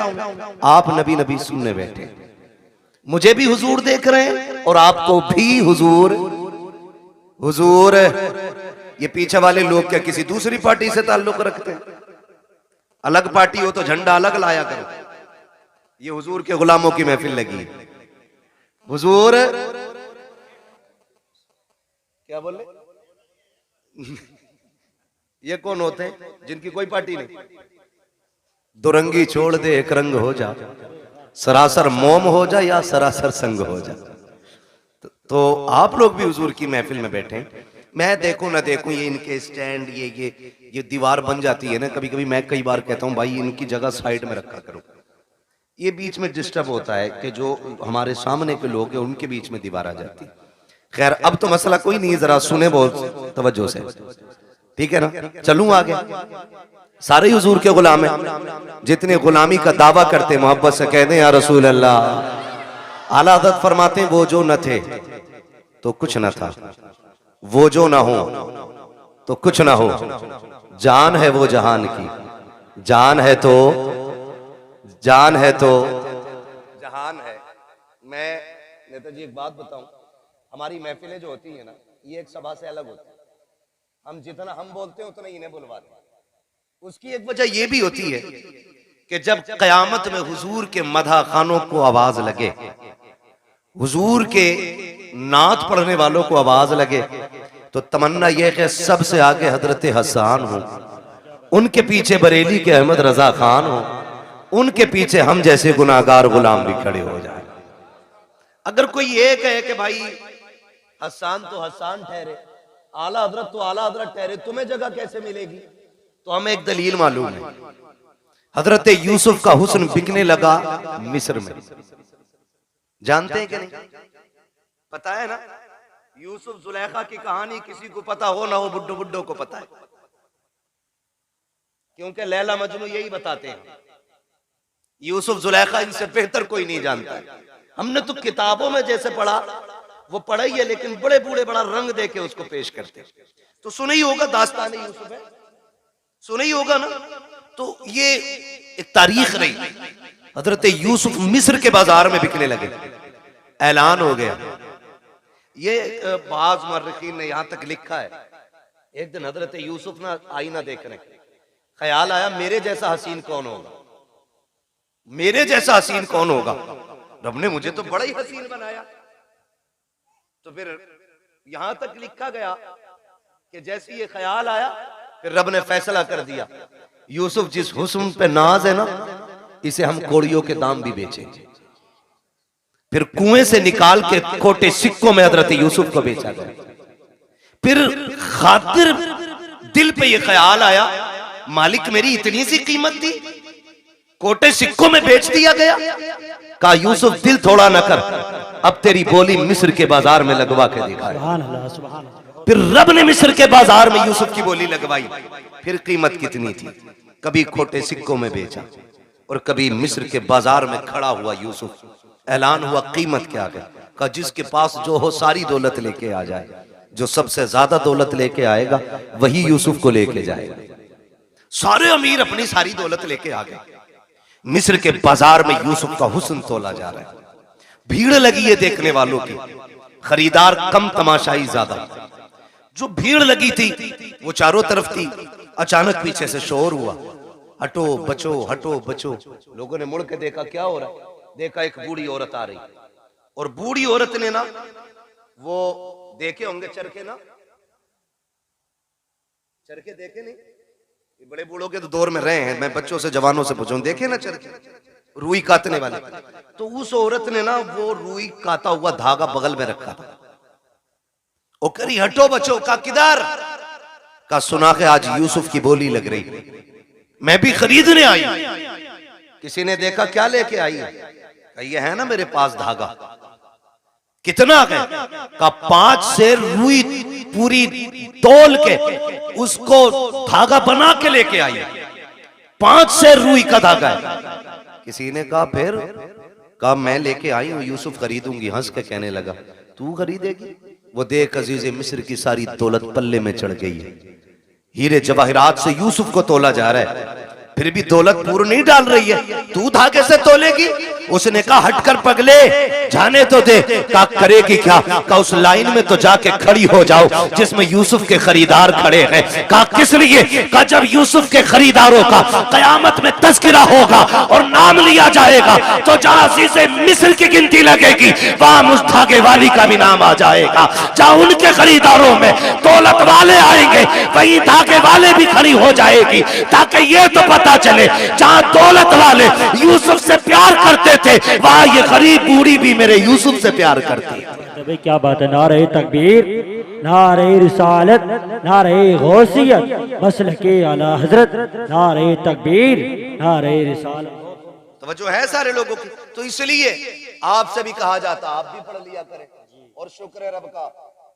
आप नबी नबी सुनने बैठे। मुझे भी हुजूर देख रहे हैं और आपको भी हुजूर। हुजूर ये पीछे वाले लोग क्या किसी दूसरी पार्टी से ताल्लुक रखते हैं? अलग पार्टी हो तो झंडा अलग लाया करो। ये हुजूर के गुलामों की महफिल लगी। हुजूर क्या बोले? ये कौन होते हैं जिनकी कोई पार्टी नहीं? दुरंगी छोड़ दे एक रंग हो जा, सरासर मोम हो जा या सरासर संग हो जा। तो आप लोग भी हुजूर की महफिल में बैठे हैं, मैं देखूं ना देखूं ये इनके स्टैंड ये दीवार बन जाती है ना कभी कभी। मैं कई बार कहता हूं भाई इनकी जगह साइड में रखा करो, ये बीच में डिस्टर्ब होता है कि जो हमारे सामने के लोग हैं उनके बीच में दीवार आ जाती है। खैर अब तो मसला कोई नहीं, जरा सुने बहुत तवज्जो से, ठीक है ना। चलूं आगे। सारे हुजूर के गुलाम हैं, जितने गुलामी का दावा करते मोहब्बत से कह दें या रसूल अल्लाह। आला हज़रत फरमाते हैं वो जो न थे तो कुछ न था, वो जो ना हो तो कुछ ना हो, जान है वो जहान की, जान है तो जहान है। मैं नेताजी एक बात बताऊं, हमारी महफिलें जो होती है ना ये एक सभा से अलग होती है। हम जितना हम बोलते हैं उतना इन्हें बुलवाते हैं। उसकी एक वजह यह भी होती है कि जब कयामत में हुजूर के मदह खानों को आवाज लगे, हुजूर के नात पढ़ने वालों को आवाज लगे, तो तमन्ना यह कि सबसे आगे हजरत हसन हो, उनके पीछे बरेली के अहमद रजा खान हो, उनके पीछे हम जैसे गुनाहगार गुलाम भी खड़े हो जाए। अगर कोई ये कहे कि भाई हसन तो हसन ठहरे, आला हजरत तो आला हजरत ठहरे, तुम्हें जगह कैसे मिलेगी? तो हमें एक दलील मालूम है। हजरत यूसुफ का हुस्न बिकने लगा मिस्र में, जानते हैं कि नहीं? पता है ना, यूसुफ जुलेखा की कहानी किसी को पता हो ना हो, बुड्ढो बुड्ढो को पता है, क्योंकि लैला मजनू यही बताते हैं। यूसुफ जुलेखा इनसे बेहतर कोई नहीं जानता है। हमने तो किताबों में जैसे पढ़ा वो पढ़ा ही है, लेकिन बड़े बूढ़े बड़ा रंग दे के उसको पेश करते हैं। तो सुना ही होगा दास्तान यूसुफ है, सुना ही होगा ना। तो ये एक तारीख रही। हजरत यूसुफ मिस्र के बाजार में बिकने लगे, ऐलान हो गया। ये बाज मर्रखीन ने यहां तक लिखा है, एक दिन हजरत यूसुफ ना आईना देख रहे, ख्याल आया मेरे जैसा हसीन कौन होगा, मेरे जैसा हसीन कौन होगा। रब ने मुझे तो बड़ा ही हसीन बनाया। तो फिर यहां तक लिखा गया कि जैसे ये ख्याल आया फिर रब ने फैसला कर दिया, यूसुफ जिस हुस्न पे नाज है ना, इसे हम कोड़ियों के दाम भी बेचेंगे। फिर कुएं से निकाल के खोटे सिक्कों में हजरत यूसुफ को बेचा गया। फिर खातिर दिल पे ये ख्याल आया, मालिक मेरी इतनी सी कीमत थी, कोटे सिक्कों में बेच दिया गया। कहा यूसुफ दिल थोड़ा न कर, अब तेरी बोली मिस्र के बाजार में लगवा के दिखाए। फिर रब ने मिस्र के बाजार में यूसुफ की बोली लगवाई। फिर कीमत कितनी थी, कभी खोटे सिक्कों में बेचा और कभी मिस्र के बाजार में खड़ा हुआ यूसुफ। ऐलान हुआ कीमत क्या है? कहा जिसके पास जो हो सारी दौलत लेके आ जाए, जो सबसे ज्यादा दौलत लेके आएगा वही यूसुफ को लेके जाएगा। सारे अमीर अपनी सारी दौलत लेके आ गए। मिस्र के बाजार में यूसुफ का हुस्न तोला जा रहा है, भीड़ लगी है देखने वालों की, खरीदार कम तमाशाई ज्यादा। जो भीड़ लगी थी वो चारों तरफ थी। अचानक पीछे से शोर हुआ, हटो बचो हटो बचो। लोगों ने मुड़ के देखा क्या हो रहा है, देखा एक बूढ़ी औरत आ रही, और बूढ़ी औरत ने ना वो देखे होंगे चरखे, ना चरखे देखे नहीं, ये बड़े बूढ़ों के तो दौर में रहे हैं, मैं बच्चों से जवानों से पूछूं, देखे ना चरखे, रुई काटने वाले। तो उस औरत ने ना वो रुई काटा हुआ धागा बगल में रखा था। ओ करी हटो बचो, का किधर? का सुना के आज यूसुफ की बोली लग रही, मैं भी खरीदने आई। किसी ने देखा क्या लेके आई है? ये है ना मेरे पास धागा। कितना है? का 5 सेर रुई पूरी तोल के उसको धागा बना के लेके आई। 5 सेर रुई का धागा है। किसी ने कहा फिर? कहा मैं लेके आई हूं, यूसुफ खरीदूंगी। हंस के कहने लगा तू खरीदेगी? वो देख अजीज मिस्र की सारी दौलत पल्ले में चढ़ गई है, हीरे जवाहिरात से यूसुफ को तोला जा रहा है, फिर भी दौलत पूरी नहीं डाल रही है, तू धागे से तोलेगी? उसने कहा हटकर पगले, जाने तो दे। कहा करेगी क्या? कहा उस लाइन में तो जाके खड़ी हो जाओ जिसमें यूसुफ के खरीदार खड़े हैं। कहा किस लिए? कहा जब यूसुफ के खरीदारों का कयामत में तस्करा होगा और नाम लिया जाएगा तो जहां अज़ीज़े मिस्र की गिनती लगेगी वहां मुझ धागे वाली का भी नाम आ जाएगा। जहां उनके खरीदारों में दौलत वाले आएंगे वही धागे वाले भी खड़ी हो जाएगी, ताकि ये तो पता चले जहां दौलत वाले यूसुफ से प्यार करते थे वहां ये गरीब बूढ़ी भी मेरे यूसुफ से प्यार करती है। भाई क्या बात है। नारे तकबीर, नारे रिसालत, नारे गौसियत, मसलके आला हजरत, नारे तकबीर, नारे रिसालत। तवज्जो है सारे लोगों की। तो इसलिए आपसे भी कहा जाता आप भी पढ़ लिया करें, और शुक्र है रब का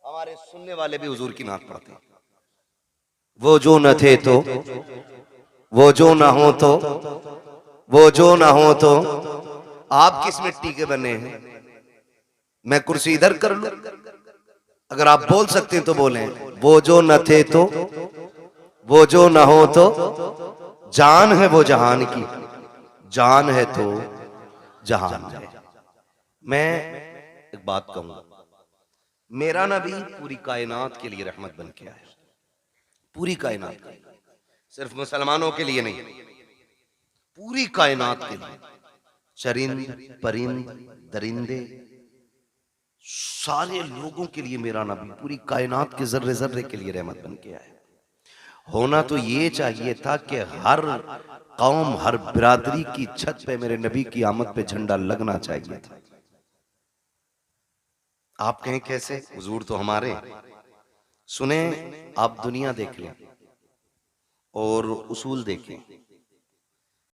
हमारे सुनने वाले भी हुजूर की नात पढ़ते हैं। वो जो न थे तो, वो जो ना हो तो, वो जो ना हो तो, आप किस मिट्टी के बने हैं? मैं कुर्सी इधर कर लूं? अगर आप बोल सकते हैं तो बोलें। वो जो न थे तो, वो जो ना हो तो, जान है वो जहान की, जान है तो जहान है। मैं एक बात कहूंगा, मेरा नबी पूरी कायनात के लिए रहमत बन के आया, पूरी कायनात के लिए, सिर्फ मुसलमानों के लिए नहीं, पूरी कायनात के लिए। चरिंद परिंद दरिंदे सारे लोगों के लिए मेरा नबी पूरी कायनात के जर्रे जर्रे के लिए रहमत बन के आया। होना तो ये चाहिए था कि हर कौम हर बिरादरी की छत पे मेरे नबी की आमद पे झंडा लगना चाहिए था। आप कहें कैसे? हुजूर तो हमारे। सुने, आप दुनिया देख लें और उसूल देखें।